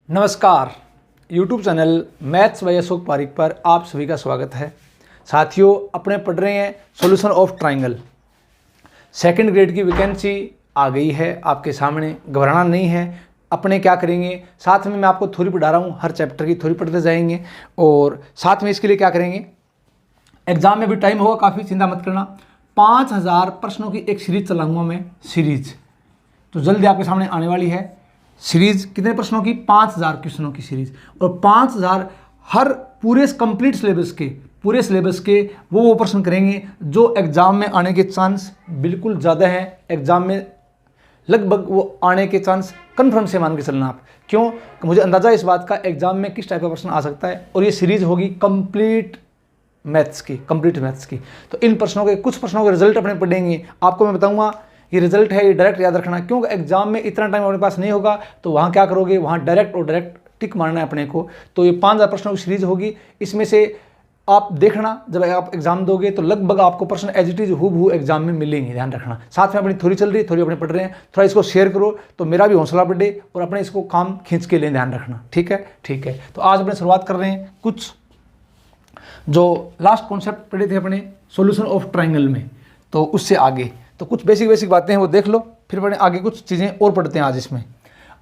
नमस्कार। YouTube channel maths by Ashok Parik पर आप सभी का स्वागत है। साथियों, अपने पढ़ रहे हैं solution of triangle. Second grade की वैकेंसी आ गई है आपके सामने, घबराना नहीं है। अपने क्या करेंगे, साथ में मैं आपको थ्योरी पढ़ा रहा हूँ, हर चैप्टर की थ्योरी पढ़ते जाएंगे और साथ में इसके लिए क्या करेंगे, एग्जाम में भी टाइम होगा काफ़ी, चिंता मत करना। 5000 प्रश्नों की एक सीरीज चलाऊंगा मैं, सीरीज तो जल्दी आपके सामने आने वाली है। सीरीज कितने प्रश्नों की, 5000 क्वेश्चनों की सीरीज, और 5000 हर पूरे कंप्लीट सिलेबस के वो प्रश्न करेंगे जो एग्जाम में आने के चांस बिल्कुल ज़्यादा है। एग्जाम में लगभग वो आने के चांस कन्फर्म से मान के चलना आप। क्यों, मुझे अंदाजा इस बात का एग्जाम में किस टाइप का प्रश्न आ सकता है, और ये सीरीज होगी कंप्लीट मैथ्स की। तो इन प्रश्नों के कुछ प्रश्नों के रिजल्ट अपने पढ़ेंगे, आपको मैं बताऊंगा ये रिजल्ट है, ये डायरेक्ट याद रखना। क्योंकि एग्जाम में इतना टाइम अपने पास नहीं होगा, तो वहाँ क्या करोगे, वहाँ डायरेक्ट टिक मारना है अपने को। तो ये 5000 प्रश्नों की सीरीज होगी। इसमें से आप देखना, जब आप एग्जाम दोगे तो लगभग आपको प्रश्न एज इट इज हूबहू एग्जाम में मिलेंगे, ध्यान रखना। साथ में अपनी थ्योरी चल रही है, थ्योरी अपने पढ़ रहे हैं, थोड़ा इसको शेयर करो तो मेरा भी हौसला बढ़े और अपने इसको काम खींच के लें, ध्यान रखना। ठीक है। तो आज अपने शुरुआत कर रहे हैं कुछ जो लास्ट कॉन्सेप्ट पढ़े थे अपने सॉल्यूशन ऑफ ट्रायंगल में, तो उससे आगे तो कुछ बेसिक बातें हैं वो देख लो, फिर अपने आगे कुछ चीज़ें और पढ़ते हैं आज इसमें।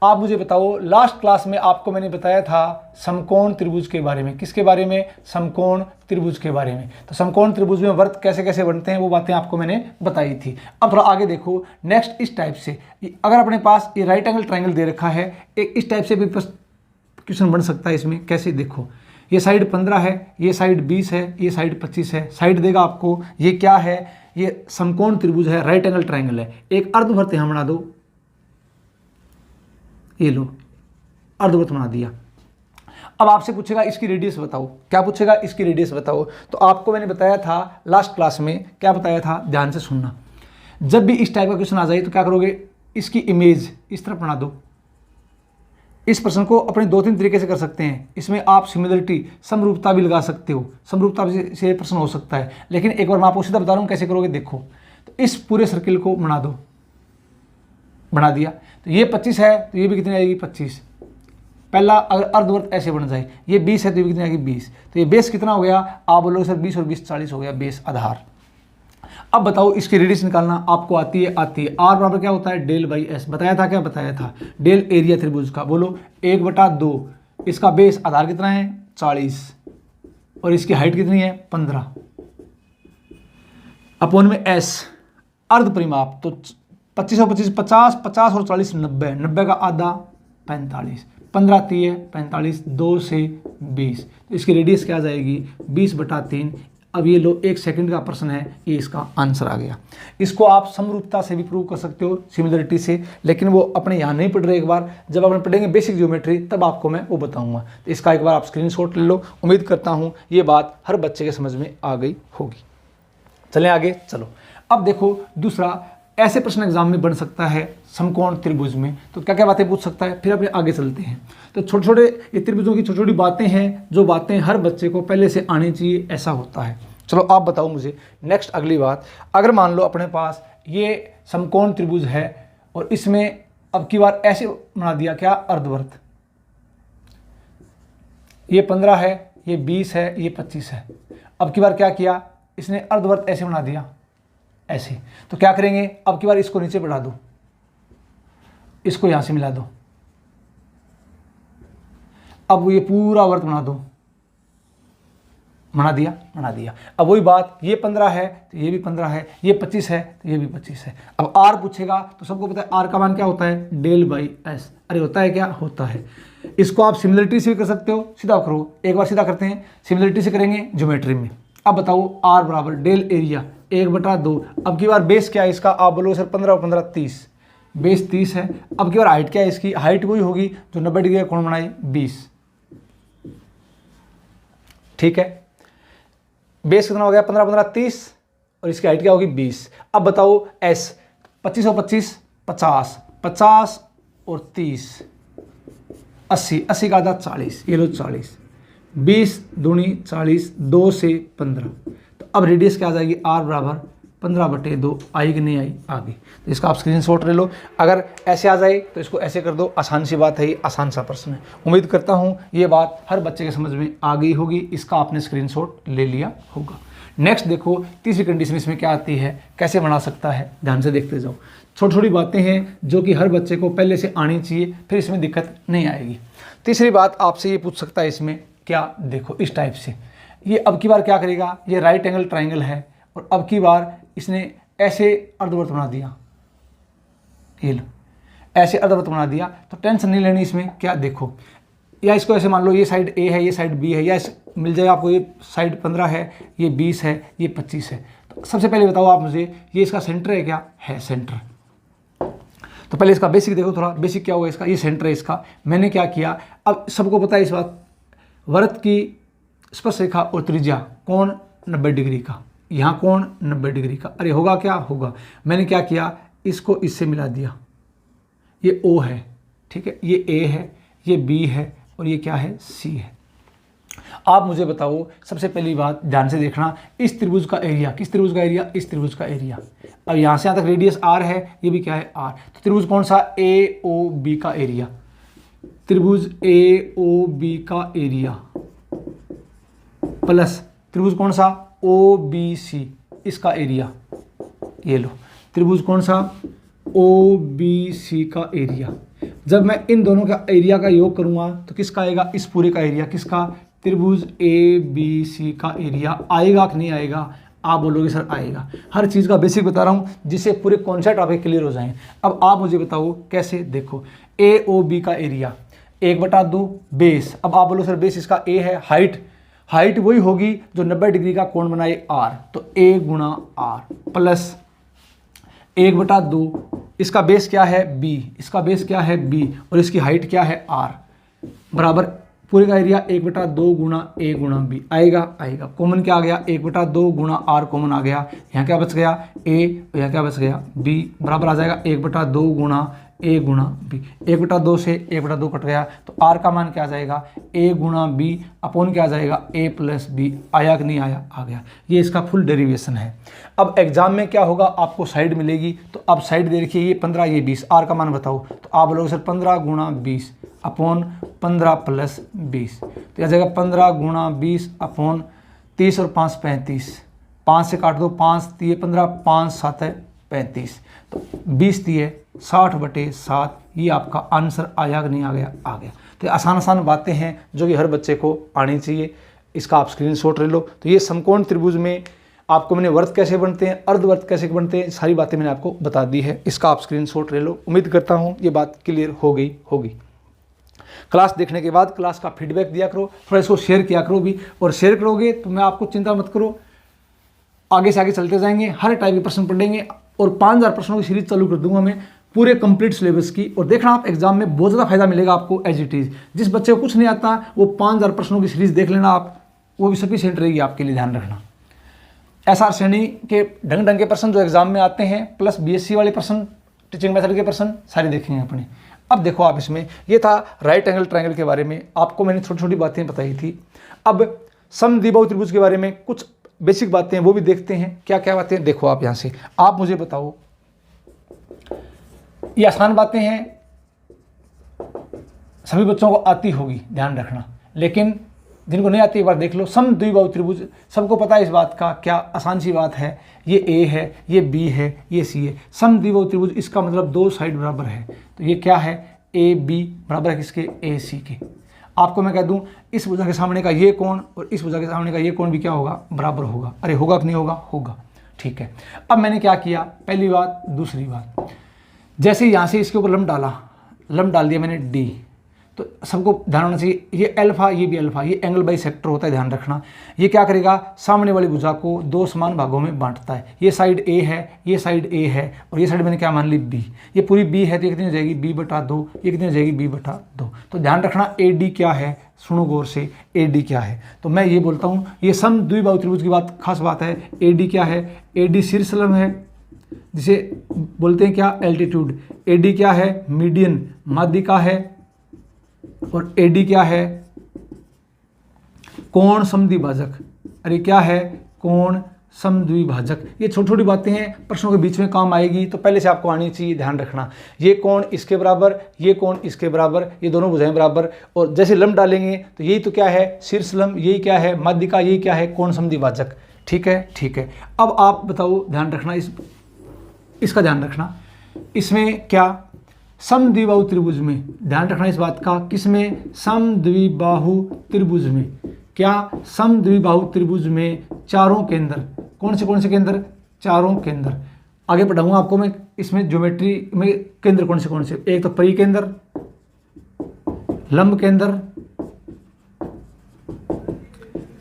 आप मुझे बताओ, लास्ट क्लास में आपको मैंने बताया था समकोण त्रिभुज के बारे में। किसके बारे में, समकोण त्रिभुज के बारे में। तो समकोण त्रिभुज में वर्त कैसे कैसे बनते हैं वो बातें आपको मैंने बताई थी। अब थोड़ा आगे देखो, नेक्स्ट इस टाइप से, अगर अपने पास ये राइट एंगल ट्रायंगल दे रखा है, एक इस टाइप से भी क्वेश्चन बन सकता है। इसमें कैसे, देखो ये साइड 15 है, ये साइड 20 है, ये साइड 25 है। साइड देगा आपको, ये क्या है, ये समकोण त्रिभुज है, राइट एंगल ट्रायंगल है। एक अर्धवृत्त यहां बना दो, ये लो अर्धवृत्त बना दिया। अब आपसे पूछेगा इसकी रेडियस बताओ, क्या पूछेगा, इसकी रेडियस बताओ। तो आपको मैंने बताया था लास्ट क्लास में, क्या बताया था, ध्यान से सुनना। जब भी इस टाइप का क्वेश्चन आ जाए तो क्या करोगे, इसकी इमेज इस तरफ बना दो। इस प्रश्न को अपने 2-3 तरीके से कर सकते हैं। इसमें आप सिमिलरिटी, समरूपता भी लगा सकते हो, समरूपता से प्रश्न हो सकता है। लेकिन एक बार मैं आपको सीधा बता रहा हूँ कैसे करोगे, देखो। तो इस पूरे सर्किल को बना दो, बना दिया। तो ये 25 है तो ये भी कितनी आएगी, 25। पहला अगर अर्धवृत्त ऐसे बन जाए, ये 20 है तो ये भी कितनी आएगी, 20। तो ये बेस कितना हो गया, आप बोलोगे सर 20 और 20 40 हो गया बेस, आधार। अब बताओ इसकी रेडियस निकालना आपको आती है। आर बराबर क्या होता है, डेल बाई एस। बताया था, क्या बताया था, डेल एरिया त्रिभुज का। बोलो 1/2। इसका बेस आधार कितना है, 40, और इसकी हाइट कितनी है, 15, अपॉन में एस अर्ध परिमाप। तो 25 और 25 50, 50 और 40 90, 90 का आधा 45, 15 3 45, 2 से 20। तो इसकी रेडियस क्या आ जाएगी, 20/3। अब ये लो, 1 सेकंड का प्रश्न है, ये इसका आंसर आ गया। इसको आप समरूपता से भी प्रूव कर सकते हो, सिमिलरिटी से, लेकिन वो अपने यहाँ नहीं पढ़ रहे। एक बार जब अपने पढ़ेंगे बेसिक ज्योमेट्री तब आपको मैं वो बताऊंगा। तो इसका एक बार आप स्क्रीनशॉट ले लो। उम्मीद करता हूँ ये बात हर बच्चे के समझ में आ गई होगी। चलें आगे, चलो। अब देखो दूसरा ऐसे प्रश्न एग्जाम में बन सकता है समकोण त्रिभुज में, तो क्या क्या बातें पूछ सकता है, फिर अपने आगे चलते हैं। तो छोटे छोटे ये त्रिभुजों की छोटी छोटी बातें हैं, जो बातें हर बच्चे को पहले से आनी चाहिए, ऐसा होता है। चलो आप बताओ मुझे नेक्स्ट अगली बात। अगर मान लो अपने पास ये समकोण त्रिभुज है और इसमें अब की बार ऐसे बना दिया, क्या, अर्धवृत्त। ये 15 है, ये 20 है, ये 25 है। अब की बार क्या किया, इसने अर्धवृत्त ऐसे बना दिया, ऐसे। तो क्या करेंगे, अब की बार इसको नीचे बढ़ा दो, इसको यहां से मिला दो। अब ये पूरा वर्त बना दो, बना दिया। अब वही बात, ये 15 है तो ये भी 15 है, ये 25 है तो ये भी 25 है। अब आर पूछेगा तो सबको पता है आर का मान क्या होता है, डेल बाई एस। अरे होता है क्या, होता है। इसको आप सिमिलरिटी से भी कर सकते हो, सीधा करो। एक बार सीधा करते हैं, सिमिलरिटी से करेंगे ज्योमेट्री में। अब बताओ आर बराबर डेल एरिया 1/2। अब की बार बेस क्या है इसका, आप बोलो सर 15 और 15 30, बेस 30 है। अब की बार हाइट क्या है इसकी, हाइट वही होगी जो 90 डिग्री का कोण बनाए, 20। ठीक है, बेस कितना हो गया, 15 15 30, और इसकी हाइट क्या होगी, 20। अब बताओ एस, 25 और 25 50, 50 और 30 80, 80 का आधा 40, ये लो 40, 20 दूनी 40, 2 से 15। तो अब रेडियस क्या आ जाएगी, आर बराबर 15/2 आई कि नहीं आई, आ गई। तो इसका आप स्क्रीनशॉट ले लो। अगर ऐसे आ जाए तो इसको ऐसे कर दो, आसान सी बात है, ये आसान सा प्रश्न है। उम्मीद करता हूँ ये बात हर बच्चे के समझ में आ गई होगी, इसका आपने स्क्रीनशॉट ले लिया होगा। नेक्स्ट देखो तीसरी कंडीशन इसमें क्या आती है, कैसे बना सकता है, ध्यान से देखते जाओ। छोटी छोटी बातें हैं जो कि हर बच्चे को पहले से आनी चाहिए, फिर इसमें दिक्कत नहीं आएगी। तीसरी बात आपसे ये पूछ सकता है इसमें क्या, देखो इस टाइप से, ये अब की बार क्या करेगा, ये राइट एंगल ट्राइंगल है और अब की बार इसने ऐसे अर्धवृत्त बना दिया, ये लो ऐसे अर्धवृत्त बना दिया, तो टेंशन नहीं लेनी इसमें। क्या देखो, या इसको ऐसे मान लो ये साइड ए है, ये साइड बी है, या मिल जाएगा आपको, ये साइड 15 है, ये 20 है, ये 25 है। तो सबसे पहले बताओ आप मुझे, ये इसका सेंटर है क्या, है सेंटर। तो पहले इसका बेसिक देखो, थोड़ा बेसिक क्या होगा इसका, ये सेंटर है इसका। मैंने क्या किया, अब सबको पता है इस बात, वृत्त की स्पर्श रेखा और त्रिज्या कोण 90 डिग्री का, यहाँ कोण 90 डिग्री का। अरे होगा क्या, होगा। मैंने क्या किया, इसको इससे मिला दिया, ये O है, ठीक है, ये A है, ये B है और ये क्या है, C है। आप मुझे बताओ, सबसे पहली बात ध्यान से देखना, इस त्रिभुज का एरिया, किस त्रिभुज का एरिया, इस त्रिभुज का एरिया। अब यहाँ से यहाँ तक रेडियस R है, ये भी क्या है, R। तो त्रिभुज कौन सा, AOB का एरिया, त्रिभुज AOB का एरिया प्लस त्रिभुज कौन सा, OBC, इसका एरिया। ये लो त्रिभुज कौन सा, OBC का एरिया। जब मैं इन दोनों का एरिया का योग करूंगा तो किसका आएगा, इस पूरे का एरिया, किसका, त्रिभुज ABC का एरिया आएगा कि नहीं आएगा। आप बोलोगे सर आएगा। हर चीज़ का बेसिक बता रहा हूँ जिससे पूरे कॉन्सेप्ट आपके क्लियर हो जाएं। अब आप मुझे बताओ कैसे, देखो AOB का एरिया 1/2 बेस। अब आप बोलो सर बेस इसका A है, हाइट वही होगी जो 90 डिग्री का कोण बनाए R, तो A गुणा R प्लस 1/2, इसका बेस क्या है B, इसका बेस क्या है B और इसकी हाइट क्या है R, बराबर पूरे का एरिया 1/2 गुणा A गुणा B आएगा। कॉमन क्या आ गया, 1/2 गुणा R कॉमन आ गया। यहाँ क्या बच गया, A, यहाँ क्या बच गया B, बराबर आ जाएगा 1/2 गुणा A गुणा B। 1/2 से 1/2 कट गया, तो R का मान क्या आ जाएगा, A गुणा B अपॉन क्या आ जाएगा, A प्लस B। आया कि नहीं आया, आ गया। ये इसका फुल डेरिवेशन है। अब एग्जाम में क्या होगा, आपको साइड मिलेगी, तो अब साइड दे रखिए, ये 15 ये 20, R का मान बताओ, तो आप बोलोगे सर 15 गुणा 20 अपॉन 15 प्लस 20, तो यह जाएगा 15 गुणा 20 अपॉन 30 और 5 35, 5 से काट दो, 5 दिए 15, 5 7 35, तो 20 दिए 60/7। ये आपका आंसर आया कि नहीं आ गया, आ गया। तो आसान बातें हैं जो कि हर बच्चे को आनी चाहिए, इसका आप स्क्रीनशॉट ले लो। तो ये समकोण त्रिभुज में आपको मैंने वर्त कैसे बनते हैं, अर्धवर्त कैसे बनते हैं, सारी बातें मैंने आपको बता दी है। इसका आप स्क्रीनशॉट ले लो। उम्मीद करता हूँ ये बात क्लियर हो गई होगी। क्लास देखने के बाद क्लास का फीडबैक दिया करो, थोड़ा इसको शेयर किया करो भी, और शेयर करोगे तो मैं आपको चिंता मत करो, आगे से आगे चलते जाएंगे, हर टाइप के प्रश्न पढ़ेंगे और 5000 प्रश्नों की सीरीज चालू कर दूंगा मैं पूरे कंप्लीट सिलेबस की। और देखना आप एग्जाम में बहुत ज़्यादा फायदा मिलेगा आपको एज इट इज़। जिस बच्चे को कुछ नहीं आता वो 5000 प्रश्नों की सीरीज देख लेना आप, वो भी सफिशिएंट रहेगी आपके लिए, ध्यान रखना। SR श्रेणी के ढंग के प्रश्न जो एग्जाम में आते हैं प्लस BSc वाले प्रश्न, टीचिंग मेथड के प्रश्न सारे देखेंगे अपने। अब देखो आप, इसमें ये था राइट एंगल ट्रायंगल के बारे में, आपको मैंने छोटी छोटी बातें बताई थी। अब समद्विबाहु त्रिभुज के बारे में कुछ बेसिक बातें हैं, वो भी देखते हैं। क्या क्या बातें हैं देखो आप यहाँ से, आप मुझे बताओ। ये आसान बातें हैं, सभी बच्चों को आती होगी, ध्यान रखना, लेकिन जिनको नहीं आती एक बार देख लो। समद्विबाहु त्रिभुज सबको पता है इस बात का, क्या आसान सी बात है। ये A है, ये B है, ये C है। समद्विबाहु त्रिभुज इसका मतलब दो साइड बराबर है, तो ये क्या है, AB बराबर है किसके, AC के। आपको मैं कह दूं इस भुजा के सामने का ये कोण और इस भुजा के सामने का ये कोण भी क्या होगा, बराबर होगा। अरे होगा कि नहीं होगा, होगा, ठीक है। अब मैंने क्या किया, पहली बात। दूसरी बात, जैसे यहाँ से इसके ऊपर लंब डाल दिया मैंने D, तो सबको ध्यान होना चाहिए, ये अल्फा, ये भी अल्फा, ये एंगल बाई सेक्टर होता है, ध्यान रखना। ये क्या करेगा, सामने वाली भुजा को दो समान भागों में बांटता है। ये साइड A है, ये साइड A है, और ये साइड मैंने क्या मान ली B। ये पूरी B है, तो ये कितनी हो जाएगी, B/2, ये कितनी हो जाएगी, B/2। तो ध्यान रखना AD क्या है, सुनो गौर से, AD क्या है। तो मैं ये बोलता हूँ, ये समद्विबाहु त्रिभुज की बात, खास बात है। AD क्या है, AD शीर्षलंब है, जिसे बोलते हैं क्या, एल्टीट्यूड। AD क्या है, मीडियन, माध्यिका है। और AD क्या है, कोण समद्विभाजक। अरे क्या है, कोण समद्विभाजक। ये छोटी छोटी बातें हैं, प्रश्नों के बीच में काम आएगी, तो पहले से आपको आनी चाहिए, ध्यान रखना। ये कोण इसके बराबर, ये कोण इसके बराबर, ये दोनों भुजाएं बराबर, और जैसे लंब डालेंगे तो यही तो क्या है, शीर्ष लंब, यही क्या है, माध्यिका, यही क्या है, कोण समद्विभाजक। ठीक है, ठीक है। अब आप बताओ, ध्यान रखना, इसका ध्यान रखना, इसमें क्या समद्विबाहु त्रिभुज में, ध्यान रखना इस बात का, किसमें, समद्विबाहु त्रिभुज में, क्या समद्विबाहु त्रिभुज में चारों केंद्र, कौन से केंद्र, चारों केंद्र। आगे पढ़ाऊंगा आपको मैं, इसमें ज्योमेट्री में केंद्र कौन से, एक तो परिकेंद्र, लंब केंद्र,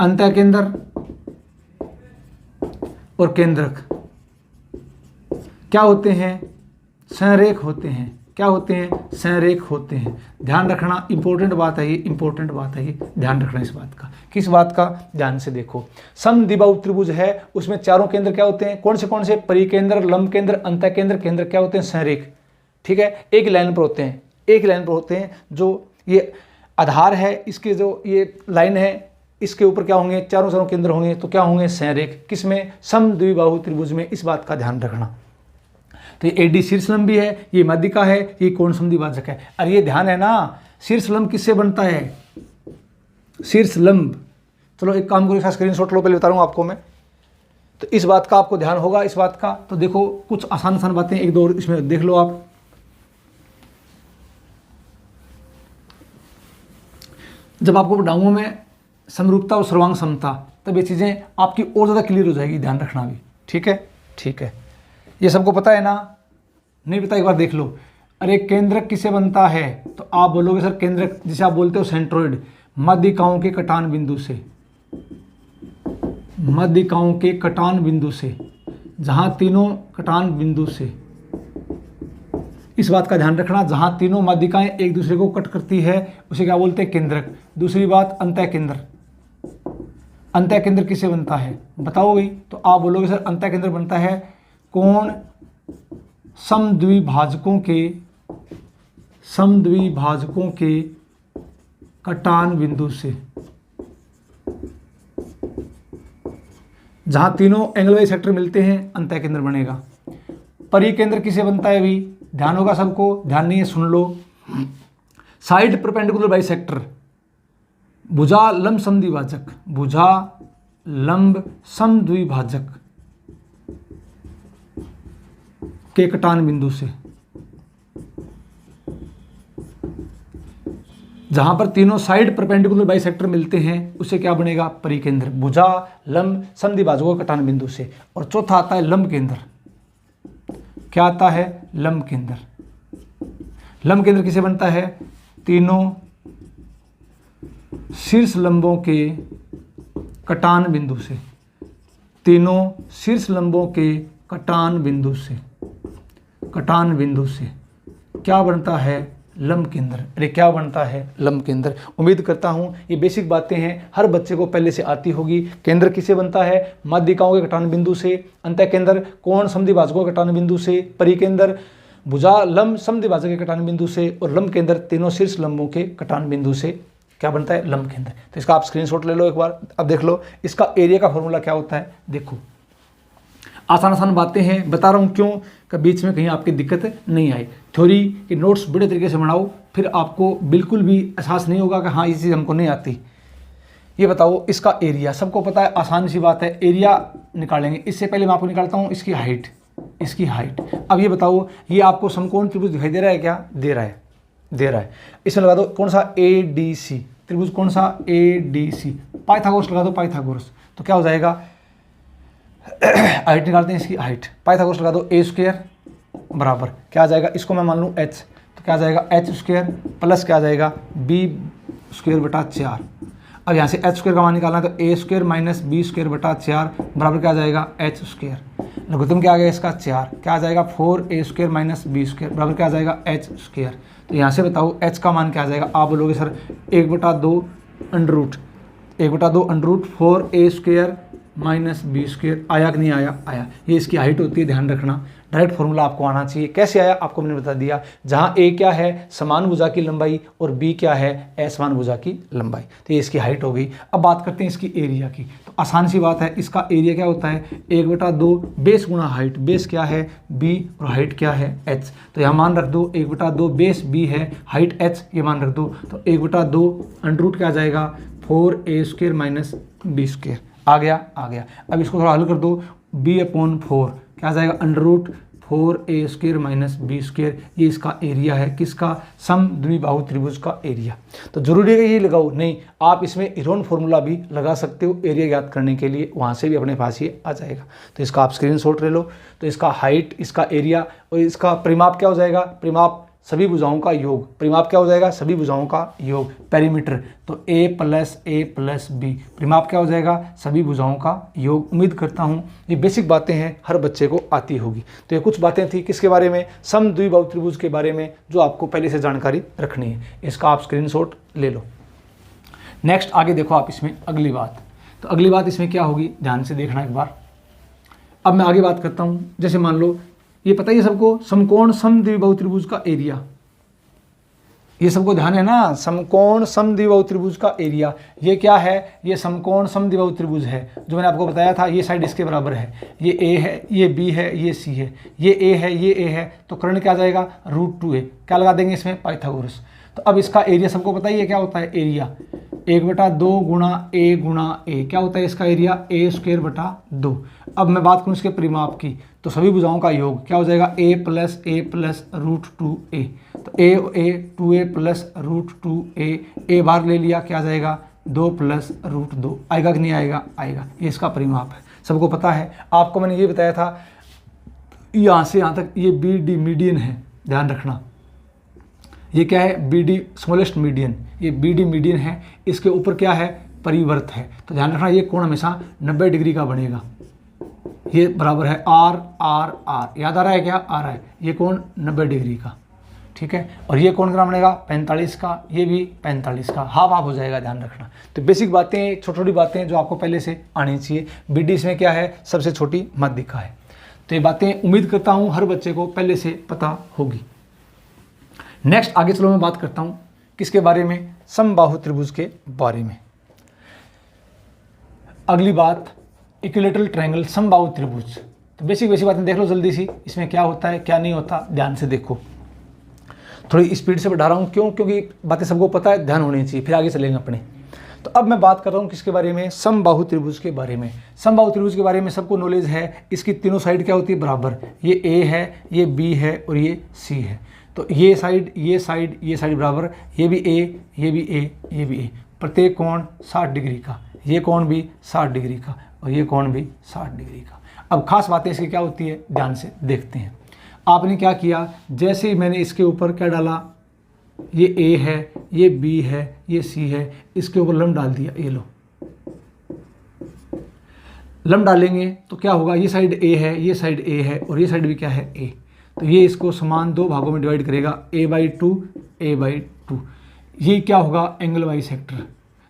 अंतः केंद्र और केंद्रक क्या होते हैं, संरेख होते हैं। क्या होते हैं, संरेख होते हैं। ध्यान रखना, इंपॉर्टेंट बात है ये, इंपॉर्टेंट बात है ये, ध्यान रखना इस बात का। किस बात का, ध्यान से देखो। समद्विबाहु त्रिभुज है, उसमें चारों केंद्र क्या होते हैं, कौन से, परिकेंद्र, लंब केंद्र, अंतः केंद्र, केंद्र क्या होते हैं, संरेख। ठीक है, एक लाइन पर होते हैं, एक लाइन पर होते हैं। जो ये आधार है, इसके जो ये लाइन है, इसके ऊपर क्या होंगे, चारों केंद्र होंगे, तो क्या होंगे, संरेख। किसमें, समद्विबाहु त्रिभुज में। इस बात का ध्यान रखना। तो ये एडी शीर्ष लंब भी है, ये माध्यिका है, ये कोण समद्विभाजक है। और ये ध्यान है ना, शीर्ष लंब किससे बनता है, शीर्ष लंब। चलो एक काम करो, इसका स्क्रीनशॉट लो, पहले बता रहा हूँ आपको मैं। तो इस बात का आपको ध्यान होगा, इस बात का। तो देखो कुछ आसान बातें एक दो इसमें देख लो आप। जब आपको पढ़ाऊंगा मैं समरूपता और सर्वांग समता, तब ये चीज़ें आपकी और ज़्यादा क्लियर हो जाएगी, ध्यान रखना भी। ठीक है, ठीक है। ये सबको पता है ना, नहीं पता एक बार देख लो। अरे केंद्रक किसे बनता है, तो आप बोलोगे सर केंद्रक जिसे आप बोलते हो सेंट्रोइड, माध्यिकाओं के कटान बिंदु से, माध्यिकाओं के कटान बिंदु से, जहां तीनों कटान बिंदु से, इस बात का ध्यान रखना, जहां तीनों माध्यिकाएं एक दूसरे को कट करती है उसे क्या बोलते हैं, केंद्रक। दूसरी बात, अंतः केंद्र, अंतः केंद्र किसे बनता है बताओ भाई, तो आप बोलोगे सर अंतः केंद्र बनता है कोण समद्विभाजकों के कटान बिंदु से, जहां तीनों एंगल वाइज सेक्टर मिलते हैं, अंतः केंद्र बनेगा। परिकेंद्र किसे बनता है भी, ध्यान होगा सबको, ध्यान नहीं है सुन लो। साइड परपेंडिकुलर बाइसेक्टर, भुजा लंब समद्विभाजक, भुजा लंब समद्विभाजक के कटान बिंदु से, जहां पर तीनों साइड परपेंडिकुलर बाइसेक्टर मिलते हैं, उसे क्या बनेगा, परिकेंद्र। भुजा लंब समद्विभाजकों के कटान बिंदु से। और चौथा आता है लंब केंद्र। क्या आता है, लंब केंद्र। लंब केंद्र किसे बनता है, तीनों शीर्ष लंबों के कटान बिंदु से, तीनों शीर्ष लंबों के कटान बिंदु से, कटान बिंदु से क्या बनता है, लंब केंद्र। अरे क्या बनता है, लंब केंद्र। उम्मीद करता हूं ये बेसिक बातें हैं, हर बच्चे को पहले से आती होगी। केंद्र किसे बनता है, माध्यिकाओं के कटान बिंदु से। अंतः केंद्र कोण समद्विभाजकों के कटान बिंदु से। परिकेंद्र भुजा लंब समद्विभाजक के कटान बिंदु से। और लंब केंद्र तीनों शीर्ष लंबों के कटान बिंदु से क्या बनता है, लंब केंद्र। तो इसका आप स्क्रीनशॉट ले लो एक बार। अब देख लो इसका एरिया का फॉर्मूला क्या होता है। देखो आसान बातें हैं, बता रहा हूँ क्यों, कि बीच में कहीं आपकी दिक्कत नहीं आई। थ्योरी के नोट्स बड़े तरीके से बनाओ, फिर आपको बिल्कुल भी एहसास नहीं होगा कि हाँ ये चीज़ हमको नहीं आती। ये बताओ इसका एरिया, सबको पता है, आसान सी बात है, एरिया निकालेंगे। इससे पहले मैं आपको निकालता हूँ इसकी हाइट, इसकी हाइट। अब ये बताओ, ये आपको समकोण त्रिभुज दिखाई दे रहा है क्या, दे रहा है, दे रहा है। इसमें लगा दो कौन सा, ADC त्रिभुज, कौन सा, ADC। पाइथागोरस लगा दो, पाइथागोरस। तो क्या हो जाएगा, हाइट निकालते हैं इसकी हाइट। पाइथागोरस लगा दो, A स्क्वायर बराबर क्या आ जाएगा, इसको मैं मान लूँ H, तो क्या आ जाएगा H स्क्वायर प्लस क्या आ जाएगा B स्क्वायर बटा 4। अब यहाँ से H स्क्वायर का मान निकालना है, तो A square minus B square बटा 4 बराबर क्या आ जाएगा, H स्क्वायर। लघुत्तम क्या आ गया इसका 4, क्या आ जाएगा 4A square minus B square बराबर क्या आ जाएगा H स्क्वायर। तो यहाँ से बताओ H का मान क्या आ जाएगा, आप बोलोगे sir 1/2 under root 1/2 under root 4A square minus B square. आया कि नहीं आया? आया। ये इसकी हाइट होती है, ध्यान रखना। डायरेक्ट फॉर्मूला आपको आना चाहिए। कैसे आया आपको मैंने बता दिया। जहाँ ए क्या है समान भुजा की लंबाई और बी क्या है असमान भुजा की लंबाई, तो ये इसकी हाइट हो गई। अब बात करते हैं इसकी एरिया की। तो आसान सी बात है, इसका एरिया क्या होता है 1/2 बेस गुणा हाइट। बेस क्या है बी और हाइट क्या है h। तो यहाँ मान रख दो 1/2 बेस b है, हाइट h, ये मान रख दो। तो 1/2 अंडर रूट क्या आ जाएगा 4a² माइनस बी स्क्वायर। आ गया? आ गया। अब इसको थोड़ा हल कर दो, b/4 क्या आ जाएगा under root 4a² minus B square. ये इसका एरिया है, किसका समद्विबाहु त्रिभुज का एरिया। तो जरूरी है ये लगाओ नहीं, आप इसमें इरोन फॉर्मूला भी लगा सकते हो एरिया ज्ञात करने के लिए, वहाँ से भी अपने पास ये आ जाएगा। तो इसका आप स्क्रीनशॉट ले लो। तो इसका हाइट, इसका एरिया और इसका परिमाप क्या हो जाएगा, परिमाप सभी भुजाओं का योग। परिमाप क्या हो जाएगा सभी भुजाओं का योग। पेरीमीटर तो a प्लस b। परिमाप क्या हो जाएगा सभी भुजाओं का योग। उम्मीद करता हूँ ये बेसिक बातें हैं हर बच्चे को आती होगी। तो ये कुछ बातें थी किसके बारे में, समद्विबाहु त्रिभुज के बारे में, जो आपको पहले से जानकारी रखनी है। इसका आप स्क्रीनशॉट ले लो। नेक्स्ट आगे देखो आप इसमें अगली बात। तो अगली बात इसमें क्या होगी ध्यान से देखना एक बार। अब मैं आगे बात करता हूँ। जैसे मान लो ये पता है सबको समकोण समद्विबाहु त्रिभुज का एरिया, ये सबको ध्यान है ना। समकोण समद्विबाहु त्रिभुज का एरिया ये क्या है, ये समकोण समद्विबाहु त्रिभुज है जो मैंने आपको बताया था। ये साइड इसके बराबर है, ये a है, ये b है, ये c है, ये a है, ये a है। तो कर्ण क्या आ जाएगा √2a। क्या लगा देंगे इसमें पाइथागोरस। तो अब इसका एरिया सबको पता ही है क्या होता है एरिया 1/2 गुणा a क्या होता है इसका एरिया a²/2। अब मैं बात करूँ इसके परिमाप की, तो सभी भुजाओं का योग क्या हो जाएगा a प्लस √2a। तो a 2a plus √2a, a बार ले लिया क्या आ जाएगा 2 प्लस √2। आएगा कि नहीं आएगा? आएगा। ये इसका परिमाप है, सबको पता है। आपको मैंने ये बताया था यहाँ से यहाँ तक ये बी डी मीडियन है, ध्यान रखना। ये क्या है बी डी स्मॉलेस्ट मीडियन, ये बी डी मीडियन है। इसके ऊपर क्या है परिवर्त है। तो ध्यान रखना ये कोण हमेशा 90 डिग्री का बनेगा। ये बराबर है आर आर आर, याद आ रहा है क्या? आ रहा है। ये कोण 90 डिग्री का, ठीक है। और ये कोण कितना बनेगा 45 का, ये भी 45 का, हाफ हाफ हो जाएगा, ध्यान रखना। तो बेसिक बातें, छोटी छोटी बातें जो आपको पहले से आनी चाहिए। बी डी इसमें क्या है सबसे छोटी माध्यिका है। तो ये बातें उम्मीद करता हूँ हर बच्चे को पहले से पता होगी। नेक्स्ट आगे चलो मैं बात करता हूँ किसके बारे में, समबाहु त्रिभुज के बारे में। अगली बात इक्विलैटरल ट्रायंगल समबाहु त्रिभुज। तो बेसिक बातें देख लो जल्दी सी, इसमें क्या होता है क्या नहीं होता, ध्यान से देखो। थोड़ी स्पीड से बढ़ा रहा हूँ क्यों, क्योंकि बातें सबको पता है, ध्यान होनी चाहिए, फिर आगे चलेंगे अपने। तो अब मैं बात कर रहा हूँ किसके बारे में, समबाहु त्रिभुज के बारे में। समबाहु त्रिभुज के बारे में सबको नॉलेज है। इसकी तीनों साइड क्या होती है बराबर, ये a है, ये b है और ये c है। तो ये साइड बराबर, ये भी a, ये भी a, ये भी a। प्रत्येक कोण 60 डिग्री का, ये कोण भी 60 डिग्री का और ये कोण भी 60 डिग्री का। अब खास बातें इसकी क्या होती है ध्यान से देखते हैं। आपने क्या किया, जैसे ही मैंने इसके ऊपर क्या डाला, ये a है, ये b है, ये c है, इसके ऊपर लंब डाल दिया। ये लो लंब डालेंगे तो क्या होगा, ये साइड a है, ये साइड a है और ये साइड भी क्या है a। तो ये इसको समान दो भागों में डिवाइड करेगा, a/2। ये क्या होगा एंगल बाई सेक्टर।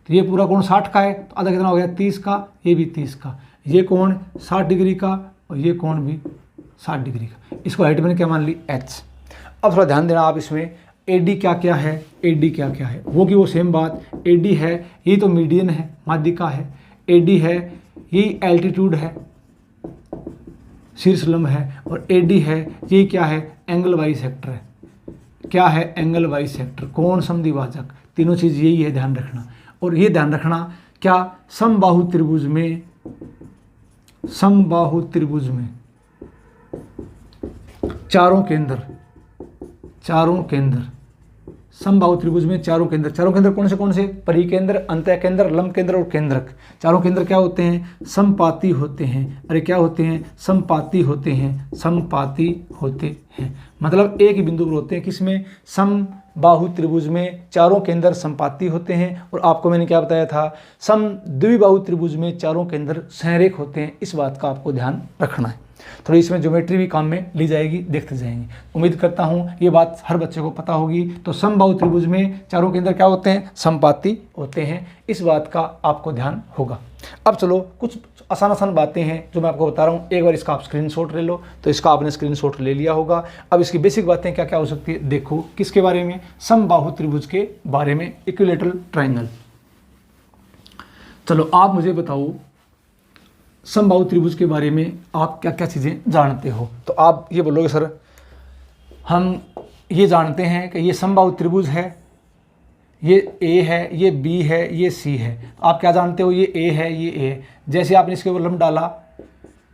तो ये पूरा कोण 60 का है, तो आधा कितना हो गया 30 का, ये भी 30 का। ये कोण 60 डिग्री का और ये कोण भी 60 डिग्री का। इसको हाइट मैंने क्या मान ली h। अब थोड़ा ध्यान देना आप इसमें, AD क्या क्या है, AD क्या क्या है, वो की वो सेम बात। AD है ये तो मीडियन है, माध्यिका है। AD है ये एल्टीट्यूड है, शीर्ष लंब है। और AD है ये क्या है एंगल बाई सेक्टर है। क्या है एंगल बाई सेक्टर, कोण समद्विभाजक, तीनों चीज़ यही है, ध्यान रखना। और ये ध्यान रखना क्या समबाहु त्रिभुज में चारों केंद्र समबाहु त्रिभुज में चारों केंद्र कौन से, परिकेंद्र, अंतःकेंद्र, लंब केंद्र और केंद्रक। चारों केंद्र क्या होते हैं समपाती होते हैं। अरे क्या होते हैं समपाती होते हैं। मतलब एक ही बिंदु पर होते हैं, किसमें समबाहु त्रिभुज में चारों केंद्र समपाती होते हैं। और आपको मैंने क्या बताया था, समद्विबाहु त्रिभुज में चारों केंद्र संरेख होते हैं। इस बात का आपको ध्यान रखना है। थोड़ी इसमें ज्योमेट्री भी काम में ली जाएगी, देखते जाएंगे। उम्मीद करता हूँ ये बात हर बच्चे को पता होगी। तो समबाहु त्रिभुज में चारों के अंदर क्या होते हैं, समपाती होते हैं, इस बात का आपको ध्यान होगा। अब चलो कुछ आसान बातें हैं जो मैं आपको बता रहा हूँ, एक बार इसका आप स्क्रीनशॉट ले लो। तो इसका आपने स्क्रीनशॉट ले लिया होगा। अब इसकी बेसिक बातें क्या क्या हो सकती है, देखो किसके बारे में, समबाहु त्रिभुज के बारे में, इक्विलैटरल ट्रायंगल। चलो आप मुझे बताओ समबाहु त्रिभुज के बारे में आप क्या क्या चीज़ें जानते हो। तो आप ये बोलोगे सर हम ये जानते हैं कि ये समबाहु त्रिभुज है, ये ए है, ये बी है, ये सी है। तो आप क्या जानते हो, ये ए है, ये ए है। जैसे आपने इसके ऊपर लंब डाला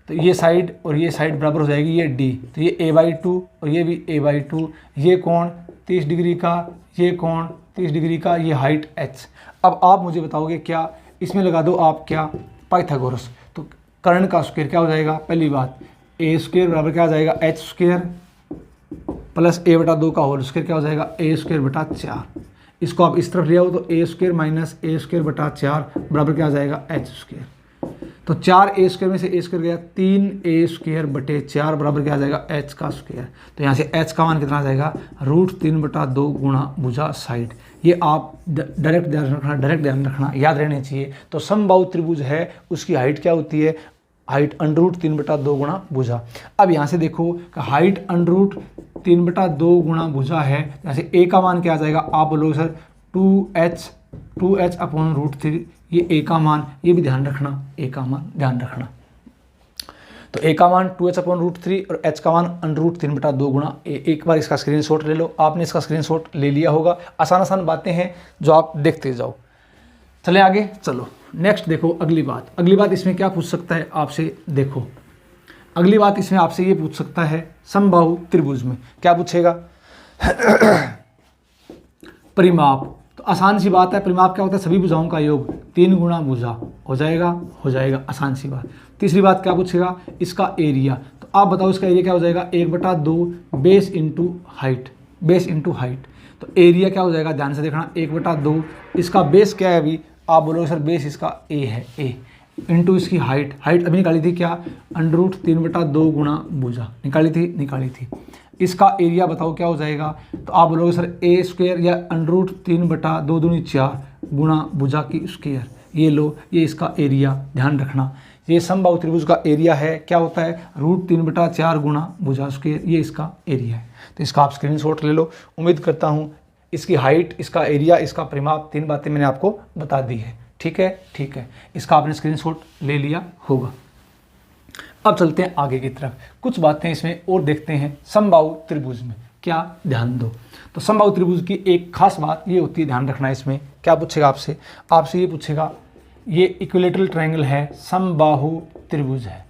तो ये साइड और ये साइड बराबर हो जाएगी, ये डी, तो ये a/2 और ये भी a/2। ये कोण 30 डिग्री का, ये कोण 30 डिग्री का, ये हाइट h। अब आप मुझे बताओगे क्या, इसमें लगा दो आप क्या, पाइथागोरस। तो कर्ण का स्क्वायर क्या हो जाएगा, पहली बात a² बराबर क्या हो जाएगा, h² प्लस a/2 का होल स्क्वायर क्या हो जाएगा, a²/4। इसको आप इस तरफ ले आओ तो a² माइनस a²/4 बराबर क्या आ जाएगा, h²। तो 4a² में से a² गया, 3a²/4 बराबर क्या आ जाएगा, h का स्क्वायर। तो यहाँ से h का मान कितना आ जाएगा, √3/2 गुणा भुजा साइड। ये आप डायरेक्ट ध्यान रखना, याद रहने चाहिए। तो समबाहु त्रिभुज है, उसकी हाइट क्या होती है, हाइट √3/2 गुणा भुजा। अब यहाँ से देखो कि हाइट √3/2 गुणा भुजा है, जैसे a का मान क्या आ जाएगा, आप बोलोगे सर 2h/√3, ये a का मान, ये भी ध्यान रखना, a का मान ध्यान रखना। तो a का मान 2h/√3 और h का मान √3/2 गुणा a। एक बार इसका स्क्रीनशॉट ले लो, आपने इसका स्क्रीनशॉट ले लिया होगा। आसान बातें हैं जो आप देखते जाओ। चले आगे, चलो नेक्स्ट देखो अगली बात इसमें क्या पूछ सकता है आपसे, देखो अगली बात इसमें आपसे ये पूछ सकता है, समबाहु त्रिभुज में क्या पूछेगा, परिमाप। तो आसान सी बात है, परिमाप क्या होता है, सभी भुजाओं का योग, 3 गुणा भुजा हो जाएगा, आसान सी बात। तीसरी बात क्या पूछेगा, इसका एरिया। तो आप बताओ इसका एरिया क्या हो जाएगा, 1/2 बेस इंटू हाइट, तो एरिया क्या हो जाएगा, ध्यान से देखना, 1/2 इसका बेस क्या है, अभी आप बोलोगे सर बेस इसका a है, a इंटू इसकी हाइट अभी निकाली थी क्या, √3/2 गुणा भुजा निकाली थी। इसका एरिया बताओ क्या हो जाएगा, तो आप बोलोगे सर a² या √3/2 दूनी 4 गुणा भुजा की स्क्वायर। ये लो, ये इसका एरिया, ध्यान रखना। ये समबाहु त्रिभुज का एरिया है, क्या होता है, √3/4 गुणा भुजा स्क्वायर, ये इसका एरिया है। तो इसका आप स्क्रीनशॉट ले लो। उम्मीद करता हूँ इसकी हाइट, इसका एरिया, इसका परिमाप, 3 बातें मैंने आपको बता दी है। ठीक है, इसका आपने स्क्रीनशॉट ले लिया होगा। अब चलते हैं आगे की तरफ, कुछ बातें इसमें और देखते हैं। समबाहु त्रिभुज में क्या ध्यान दो, तो समबाहु त्रिभुज की एक खास बात ये होती है, ध्यान रखना। इसमें क्या पूछेगा आपसे ये पूछेगा, ये इक्विलैटरल ट्रायंगल है, समबाहु त्रिभुज है।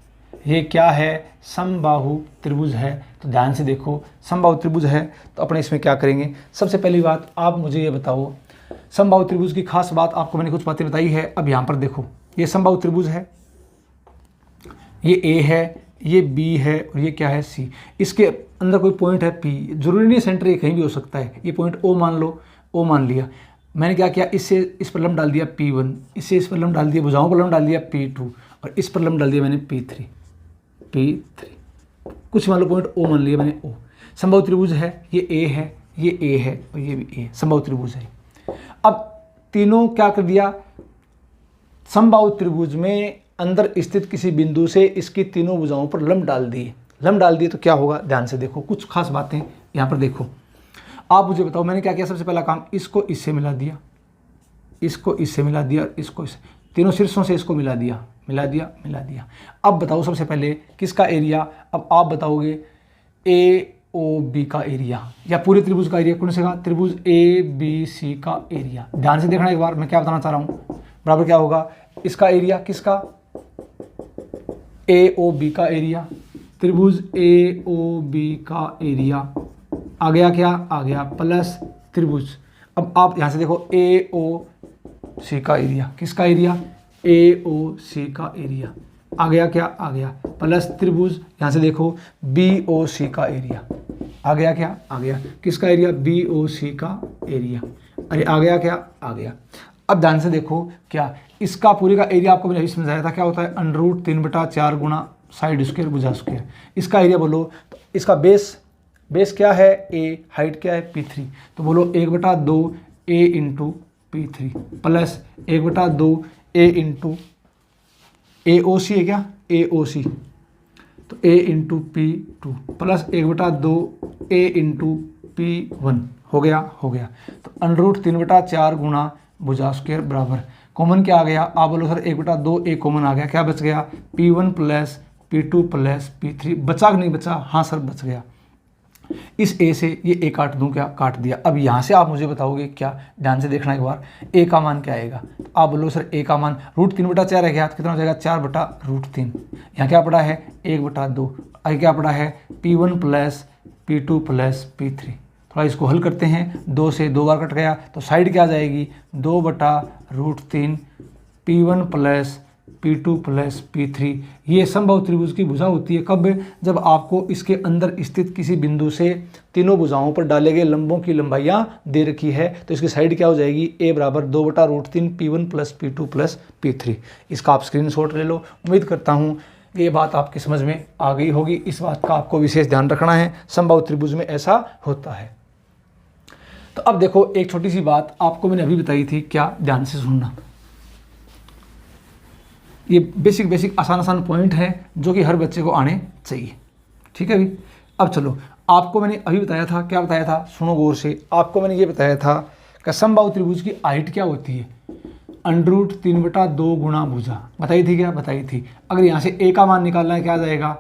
ये क्या है, समबाहु त्रिभुज है। तो ध्यान से देखो, समबाहु त्रिभुज है तो अपने इसमें क्या करेंगे, सबसे पहली बात आप मुझे ये बताओ, समबाहु त्रिभुज की खास बात आपको मैंने कुछ बातें बताई है। अब यहाँ पर देखो, ये समबाहु त्रिभुज है, ये A है, ये B है और ये क्या है, C। इसके अंदर कोई पॉइंट है P, जरूरी नहीं सेंटर ये कहीं भी हो सकता है। ये पॉइंट O मान लो, O मान लिया। मैंने क्या किया, इससे इस पर लंब डाल दिया P1, इससे इस पर लंब डाल दिया, भुजाओं पर लंब डाल दिया P2 और इस पर लंब डाल दिया मैंने P3। कुछ मान लो पॉइंट O मान लिया मैंने O। समबाहु त्रिभुज है, ये A है, ये A है और ये भी A है, समबाहु त्रिभुज है। अब तीनों क्या कर दिया, समबाहु त्रिभुज में अंदर स्थित किसी बिंदु से इसकी तीनों भुजाओं पर लंब डाल दिए तो क्या होगा, ध्यान से देखो, कुछ खास बातें यहाँ पर देखो। आप मुझे बताओ, मैंने क्या किया, सबसे पहला काम, इसको इससे मिला दिया, इसको इससे मिला दिया, इसको इससे, तीनों शीर्षों से इसको मिला दिया। अब बताओ सबसे पहले किसका एरिया, अब आप बताओगे AOB का एरिया या पूरे त्रिभुज का एरिया, कौन से का, त्रिभुज ABC का एरिया। ध्यान से देखना एक बार, मैं क्या बताना चाह रहा हूँ, बराबर क्या होगा, इसका एरिया, किसका, AOB का एरिया, त्रिभुज AOB का एरिया आ गया, क्या आ गया, प्लस त्रिभुज। अब आप यहाँ से देखो, AOC का एरिया, किसका एरिया, AOC का एरिया आ गया, क्या आ गया, प्लस त्रिभुज। यहाँ से देखो BOC का एरिया आ गया, क्या आ गया, किसका एरिया, BOC का एरिया, अरे आ गया, क्या आ गया। अब ध्यान से देखो, क्या इसका पूरे का एरिया आपको मैंने अभी समझाया था, क्या होता है, √3/4 गुणा साइड स्क्वायर भुजा स्क्वायर। इसका एरिया बोलो तो इसका बेस क्या है ए, हाइट क्या है P3, तो बोलो 1/2 A into P3 plus 1/2 A into AOC है क्या, AOC, तो A into P2 plus 1/2 A into P1 हो गया। तो √3/4 गुणा भुजा स्क्वायर बराबर कॉमन क्या आ गया, आप बोलो सर 1/2 A कॉमन आ गया, क्या बच गया P1 plus P2 plus P3, बचा कि नहीं बचा, हाँ सर बच गया। इस A से ये A काट दूं क्या, काट दिया। अब यहाँ से आप मुझे बताओगे क्या, ध्यान से देखना एक बार, A का मान क्या आएगा, तो आप बोलो सर A का मान √3/4 है क्या, तो कितना हो जाएगा 4/√3, यहाँ क्या पड़ा है 1/2, आगे क्या पड़ा है P1 plus P2 plus P3। थोड़ा इसको हल करते हैं, 2 से 2 बार कट गया तो साइड क्या आ जाएगी 2/√3 P1 plus P2 plus P3। ये समबाहु त्रिभुज की भुजा होती है कब, जब आपको इसके अंदर स्थित किसी बिंदु से तीनों भुजाओं पर डाले गए लंबों की लंबाइयाँ दे रखी है, तो इसकी साइड क्या हो जाएगी A बराबर 2/√3 P1 plus P2 plus P3। इसका आप स्क्रीनशॉट ले लो। उम्मीद करता हूँ ये बात आपकी समझ में आ गई होगी। इस बात का आपको विशेष ध्यान रखना है, समबाहु त्रिभुज में ऐसा होता है। तो अब देखो एक छोटी सी बात आपको मैंने अभी बताई थी, क्या, ध्यान से सुनना। ये बेसिक आसान पॉइंट है जो कि हर बच्चे को आने चाहिए, ठीक है अभी। अब चलो, आपको मैंने अभी बताया था, क्या बताया था, सुनो गौर से। आपको मैंने ये बताया था कि समबाहु त्रिभुज की हाइट क्या होती है, √3/2 गुणा भुजा, बताई थी क्या, बताई थी। अगर यहाँ से A का मान निकालना है क्या आ जाएगा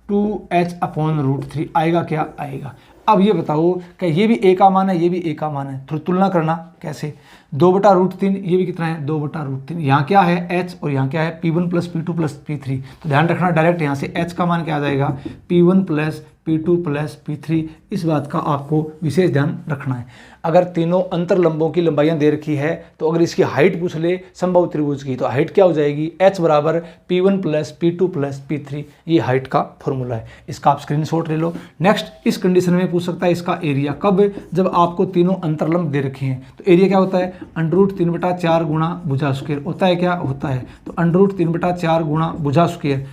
2h/√3 आएगा, क्या आएगा। अब ये बताओ कि ये भी A का मान है, ये भी A का मान है, थोड़ी तुलना करना कैसे, 2/√3, ये भी कितना है 2/√3, यहाँ क्या है h और यहाँ क्या है P1 plus P2 plus P3। तो ध्यान रखना डायरेक्ट यहाँ से h का मान क्या आ जाएगा P1 plus P2 plus P3। इस बात का आपको विशेष ध्यान रखना है। अगर तीनों अंतर लंबों की लंबाइयाँ दे रखी है तो अगर इसकी हाइट पूछ ले समबाहु त्रिभुज की, तो हाइट क्या हो जाएगी h बराबर P1 plus P2 plus P3। ये हाइट का फॉर्मूला है, इसका आप स्क्रीनशॉट ले लो। नेक्स्ट, इस कंडीशन में पूछ सकता है इसका एरिया, कब, जब आपको तीनों अंतरलंब दे रखे हैं। तो एरिया क्या होता है √3/4 गुणा भुजा स्क्वायर होता है, क्या होता है, तो √3/4 गुणा भुजा स्क्वायर,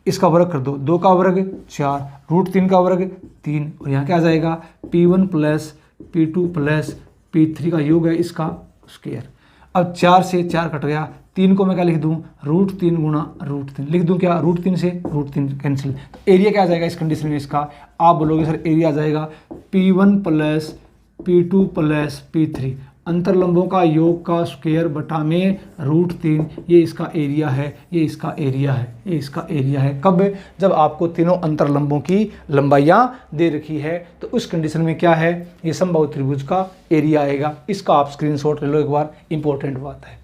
इसका वर्ग कर दो, 2 का वर्ग 4, √3 का वर्ग 3, और यहाँ क्या आ जाएगा P1 plus P2 plus P3 का योग है इसका स्क्वायर। अब 4 से 4 कट गया, 3 को मैं क्या लिख दूँ √3 गुणा √3 लिख दूँ, क्या √3 से √3 कैंसिल। तो एरिया क्या आ जाएगा इस कंडीशन में इसका, आप बोलोगे सर एरिया आ जाएगा P1 plus P2 plus P3 अंतरलंबों का योग का स्क्वायर बटा में √3। ये इसका एरिया है, ये इसका एरिया है, ये इसका एरिया है। कब, जब आपको तीनों अंतरलंबों की लंबाइयाँ दे रखी है, तो उस कंडीशन में क्या है, ये समबाहु त्रिभुज का एरिया आएगा। इसका आप स्क्रीनशॉट ले लो एक बार, इंपॉर्टेंट बात है।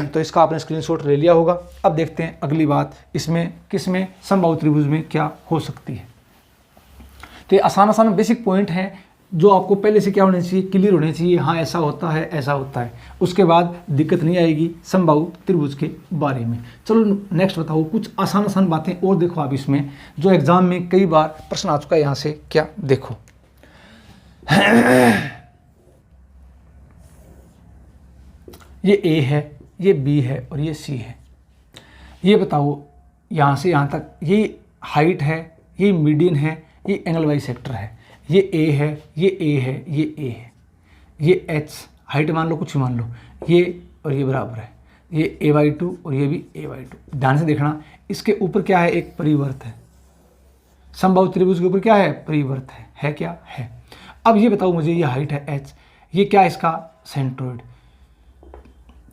तो इसका आपने स्क्रीनशॉट ले लिया होगा। अब देखते हैं अगली बात, इसमें किसमें समबाहु त्रिभुज में क्या हो सकती है। तो ये आसान बेसिक पॉइंट है जो आपको पहले से क्या होने चाहिए, क्लियर होने चाहिए, हाँ ऐसा होता है, ऐसा होता है। उसके बाद दिक्कत नहीं आएगी समबाहु त्रिभुज के बारे में। चलो नेक्स्ट बताओ, कुछ आसान बातें और देखो आप इसमें, जो एग्जाम में कई बार प्रश्न आ चुका है। यहाँ से क्या देखो, ये A है, ये B है और ये C है। ये बताओ यहाँ से यहाँ तक ये हाइट है, ये मीडियन है, ये एंगल बाइसेक्टर है। ये A है, ये A है, ये A है, ये H हाइट मान लो, कुछ मान लो, ये और ये बराबर है, ये A/2 और ये भी A/2। ध्यान से देखना, इसके ऊपर क्या है, एक परिवर्त है। समबाहु त्रिभुज के ऊपर क्या है, परिवर्त है क्या है। अब ये बताओ मुझे, ये हाइट है H, ये क्या है इसका सेंट्रोइड,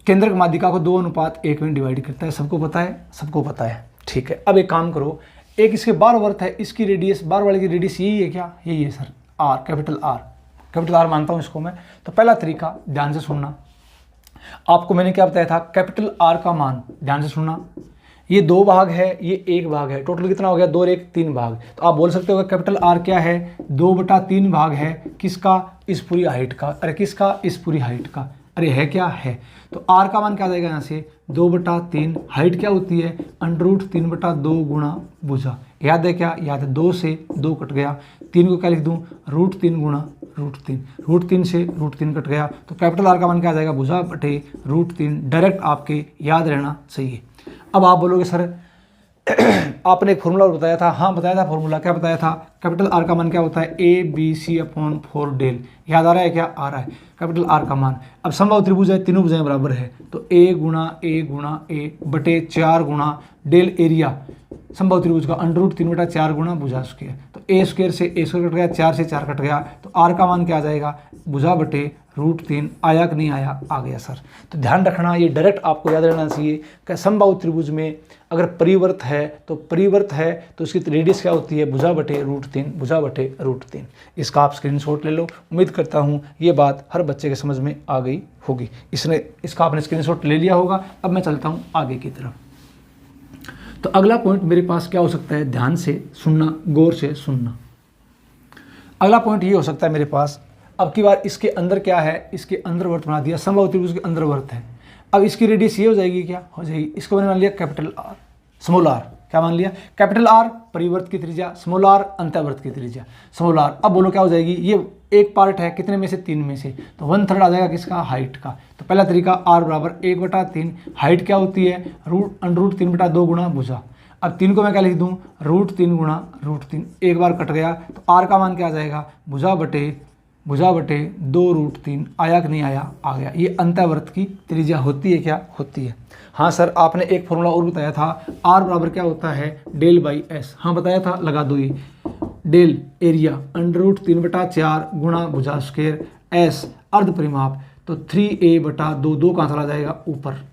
केंद्रक माध्यिका को 2:1 में डिवाइड करता है, सबको पता है, सबको पता है, ठीक है। अब एक काम करो, एक इसके बार वर्त है, इसकी रेडियस, बार वाले की रेडियस यही है क्या, यही है सर, R, कैपिटल R मानता हूँ इसको मैं। तो पहला तरीका, ध्यान से सुनना, आपको मैंने क्या बताया था, कैपिटल R का मान, ध्यान से सुनना, ये 2 भाग है, ये 1 भाग है, टोटल कितना हो गया 2 और 1 3 भाग। तो आप बोल सकते हो कैपिटल R क्या है, 2/3 भाग है किसका, इस पूरी हाइट का, अरे किसका, इस पूरी हाइट का, अरे है क्या है। तो R का मान क्या आ जाएगा यहाँ से 2/3, हाइट क्या होती है √3/2 गुणा भुजा, याद है क्या, याद है, 2 से 2 कट गया, 3 को क्या लिख दूँ √3 गुणा √3, √3 से √3 कट गया। तो कैपिटल R का मान क्या आ जाएगा, भुजा बटे √3, डायरेक्ट आपके याद रहना चाहिए। अब आप बोलोगे सर आपने एक फॉर्मूला बताया था, हाँ बताया था फॉर्मूला, क्या बताया था? कैपिटल आर का मान क्या होता है? A B C upon 4 del. याद आ रहा है क्या? आ रहा है कैपिटल आर का मान। अब समबाहु त्रिभुज है, तीनों भुजाएं बराबर है, तो ए गुणा ए बटे 4 गुणा डेल एरिया समबाहु त्रिभुज का √3/4 गुणा भुजा स्क्वायर। तो ए स्क्वायर से ए स्क्वायर कट गया, 4 से 4 कट गया, तो आर का मान क्या आ जाएगा? भुजा बटे √3। आया कि नहीं आया? आ गया सर। तो ध्यान रखना, ये डायरेक्ट आपको याद रहना चाहिए कि समबाहु त्रिभुज में अगर परिवर्त है तो उसकी रेडियस क्या होती है? भुजा बटे √3, भुजा बटे √3। इसका आप स्क्रीनशॉट ले लो। उम्मीद करता हूँ ये बात हर बच्चे के समझ में आ गई होगी। इसका आपने स्क्रीनशॉट ले लिया होगा। अब मैं चलता हूँ आगे की तरफ। तो अगला पॉइंट मेरे पास क्या हो सकता है? ध्यान से सुनना, गौर से सुनना। अगला पॉइंट ये हो सकता है मेरे पास, अब की बार इसके अंदर क्या है? इसके अंदर वर्त बना दिया, समबाहु त्रिभुज के अंदर वर्त है। अब इसकी रेडियस ये हो जाएगी, क्या हो जाएगी? इसको मैंने मान लिया कैपिटल आर, स्मॉल आर। क्या मान लिया? कैपिटल आर परिवर्त की त्रिज्या, स्मॉल आर अंतःवर्त की त्रिज्या, स्मॉल आर। अब बोलो क्या हो जाएगी? ये एक पार्ट है कितने में से? 3 में से, तो 1/3 आ जाएगा किसका? हाइट का। तो पहला तरीका आर बराबर 1/3। हाइट क्या होती है? √3/2 गुणा भुजा। अब 3 को मैं क्या लिख दूं? √3 गुणा √3। एक बार कट गया, तो आर का मान क्या आ जाएगा? भुजा बटे 2√3। आया कि नहीं आया? आ गया। ये अंतःवर्त की त्रिज्या होती है, क्या होती है? हाँ सर, आपने एक फॉर्मूला और बताया था, आर बराबर क्या होता है? Del by S. हाँ बताया था, लगा दो ये डेल एरिया √3/4 गुणा भुजा स्क्वायर, एस अर्ध परिमाप, तो 3a/2। 2 कहाँ चला जाएगा? ऊपर।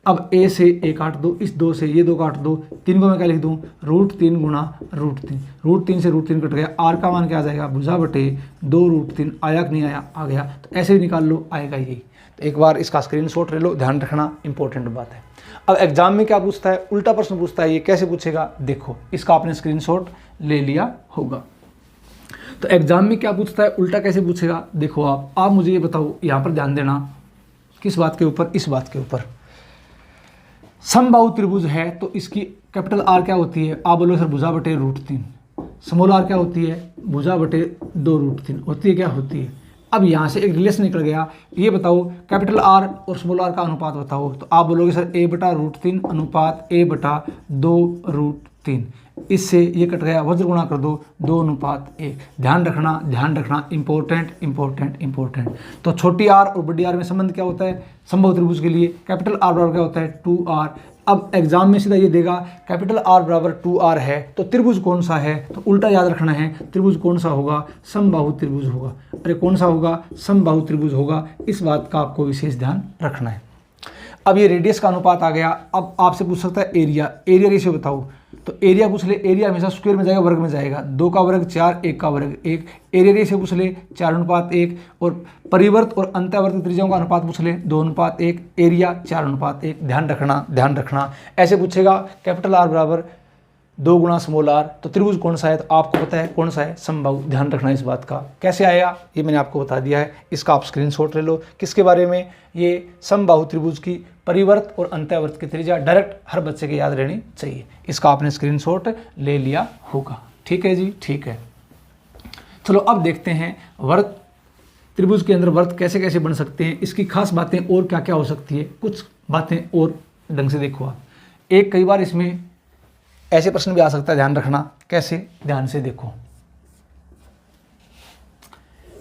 अब a से a काट दो, इस 2 से ये 2 काट दो, 3 को मैं क्या लिख दूँ? √3 गुणा √3। √3 से √3 कट गया, आर का मान क्या आ जाएगा? भुजा बटे 2√3। आया कि नहीं आया? आ गया। तो ऐसे ही निकाल लो, आएगा यही। तो एक बार इसका स्क्रीनशॉट ले लो, ध्यान रखना, इंपॉर्टेंट बात है। अब एग्जाम में क्या पूछता है? उल्टा प्रश्न पूछता है। ये कैसे पूछेगा? देखो, इसका आपने स्क्रीनशॉट ले लिया होगा। तो एग्जाम में क्या पूछता है? उल्टा कैसे पूछेगा? देखो आप मुझे ये बताओ, यहाँ पर ध्यान देना, किस बात के ऊपर? इस बात के ऊपर। समबाहु त्रिभुज है तो इसकी कैपिटल आर क्या होती है? आप बोलो सर भुजा बटे √3। स्मॉल आर क्या होती है? भुजा बटे 2√3 होती है, क्या होती है? अब यहाँ से एक रिलेशन निकल गया। ये बताओ कैपिटल आर और स्मॉल आर का अनुपात बताओ। तो आप बोलोगे सर a/√3 अनुपात a/2√3। इससे ये कट गया, वज्र गुणा कर दो, 2:1। ध्यान रखना, इंपॉर्टेंट। तो छोटी आर और बड़ी आर में संबंध क्या होता है? समबाहु त्रिभुज के लिए कैपिटल आर बराबर क्या होता है? 2r। अब एग्जाम में सीधा ये देगा, कैपिटल आर बराबर 2r है तो त्रिभुज कौन सा है? तो उल्टा याद रखना है, त्रिभुज कौन सा होगा? समबाहु त्रिभुज होगा। अरे कौन सा होगा? समबाहु त्रिभुज होगा। इस बात का आपको विशेष ध्यान रखना है। अब ये रेडियस का अनुपात आ गया। अब आपसे पूछ सकता है एरिया रेशियो बताओ। तो एरिया पूछ ले, एरिया हमेशा स्क्वायर में जाएगा, वर्ग में जाएगा। 2 का वर्ग 4, 1 का वर्ग 1। एरिया रेशियो पूछ ले 4:1। और परिवर्त और अंतःवर्त त्रिज्याओं का अनुपात पूछ ले 2:1। एरिया 4:1। ध्यान रखना। ऐसे पूछेगा कैपिटल आर बराबर 2 गुणा स्मॉल आर, तो त्रिभुज कौन सा है? तो आपको पता है कौन सा है? समबाहु। ध्यान रखना इस बात का। कैसे आया ये मैंने आपको बता दिया है। इसका आप स्क्रीनशॉट ले लो। किसके बारे में? ये समबाहु त्रिभुज की परिवर्त और अंतःवर्त की त्रिज्या डायरेक्ट हर बच्चे के याद रहनी चाहिए। इसका आपने स्क्रीनशॉट ले लिया होगा। ठीक है जी, ठीक है। चलो अब देखते हैं वर्त, त्रिभुज के अंदर वर्त कैसे कैसे बन सकते हैं, इसकी खास बातें और क्या क्या हो सकती है। कुछ बातें और ढंग से देखो आप। एक कई बार इसमें ऐसे प्रश्न भी आ सकता है, ध्यान रखना। कैसे? ध्यान से देखो,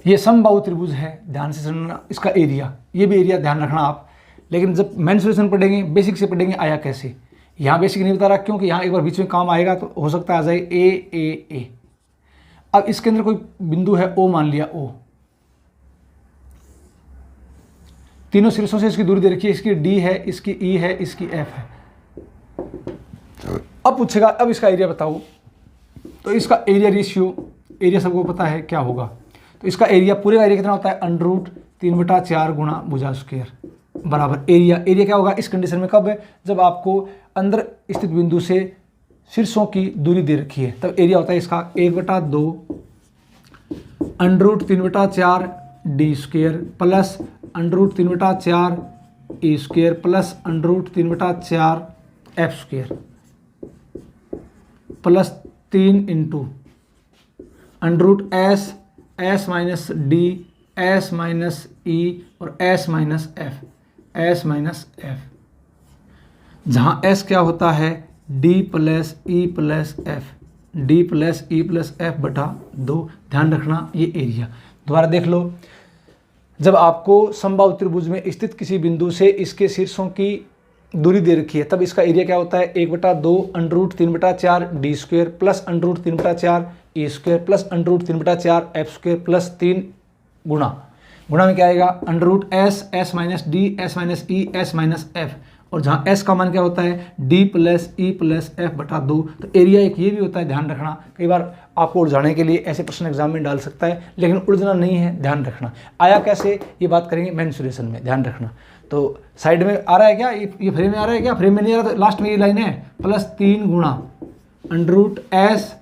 ये समबाहु त्रिभुज है, ध्यान से सुनना। इसका एरिया, ये भी एरिया ध्यान रखना आप। लेकिन जब मेंसुरेशन पढ़ेंगे, बेसिक से पढ़ेंगे, आया कैसे। यहाँ बेसिक नहीं बता रहा, क्योंकि यहाँ एक बार बीच में काम आएगा तो हो सकता है आ जाए ए। अब इसके अंदर कोई बिंदु है ओ, मान लिया ओ। तीनों शीर्षों से इसकी दूरी दे रखी है, इसकी डी है, इसकी ई है, इसकी एफ है। अब पूछेगा अब इसका एरिया बताओ। तो इसका एरिया रेशियो, एरिया सबको पता है क्या होगा। तो इसका एरिया, पूरे का एरिया कितना होता है? √3/4 गुणा भुजा स्क्वायर बराबर एरिया क्या होगा इस कंडीशन में? कब है? जब आपको अंदर स्थित बिंदु से शीर्षों की दूरी दे रखी है, तब एरिया होता है इसका 1/2 √3/4 D square plus √3/4 E square plus √3/4 F square plus 3 into √s minus D s minus E और s माइनस एफ, जहाँ s क्या होता है? D plus E plus F, D plus E plus F बटा 2। ध्यान रखना ये एरिया। दोबारा देख लो, जब आपको समबाहु त्रिभुज में स्थित किसी बिंदु से इसके शीर्षों की दूरी दे रखी है तब इसका एरिया क्या होता है, 1/2 √3/4 D square plus √3/4 A square plus √3/4 F square plus 3 गुणा में क्या आएगा, √s s minus D s minus E s minus F, और जहाँ s का मान क्या होता है, d plus E plus F बटा 2। तो एरिया एक ये भी होता है, ध्यान रखना। कई बार आपको उलझाने के लिए ऐसे प्रश्न एग्जाम में डाल सकता है, लेकिन उलझना नहीं है, ध्यान रखना। आया कैसे ये बात करेंगे मेंसुरेशन में, ध्यान रखना। तो साइड में आ रहा है क्या, ये फ्रेम में आ रहा है क्या, फ्रेम में नहीं आ रहा तो लास्ट में ये लाइन है, +3 गुणा √s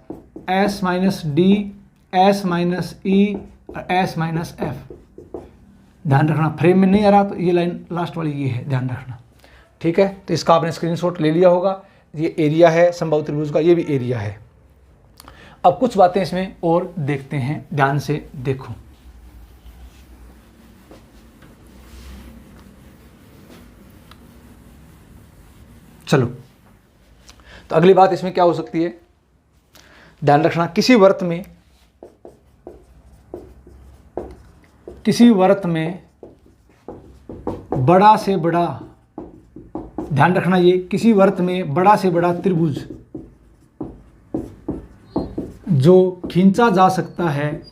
s minus D s minus E s minus F. ध्यान रखना, फ्रेम में नहीं आ रहा तो ये लाइन लास्ट वाली ये है, ध्यान रखना। ठीक है, तो इसका आपने स्क्रीनशॉट ले लिया होगा। ये एरिया है समबाहु त्रिभुज का, ये भी एरिया है। अब कुछ बातें इसमें और देखते हैं, ध्यान से देखो। चलो, तो अगली बात इसमें क्या हो सकती है, ध्यान रखना। किसी वर्त में बड़ा से बड़ा, ध्यान रखना, ये किसी वर्त में बड़ा से बड़ा त्रिभुज जो खींचा जा सकता है,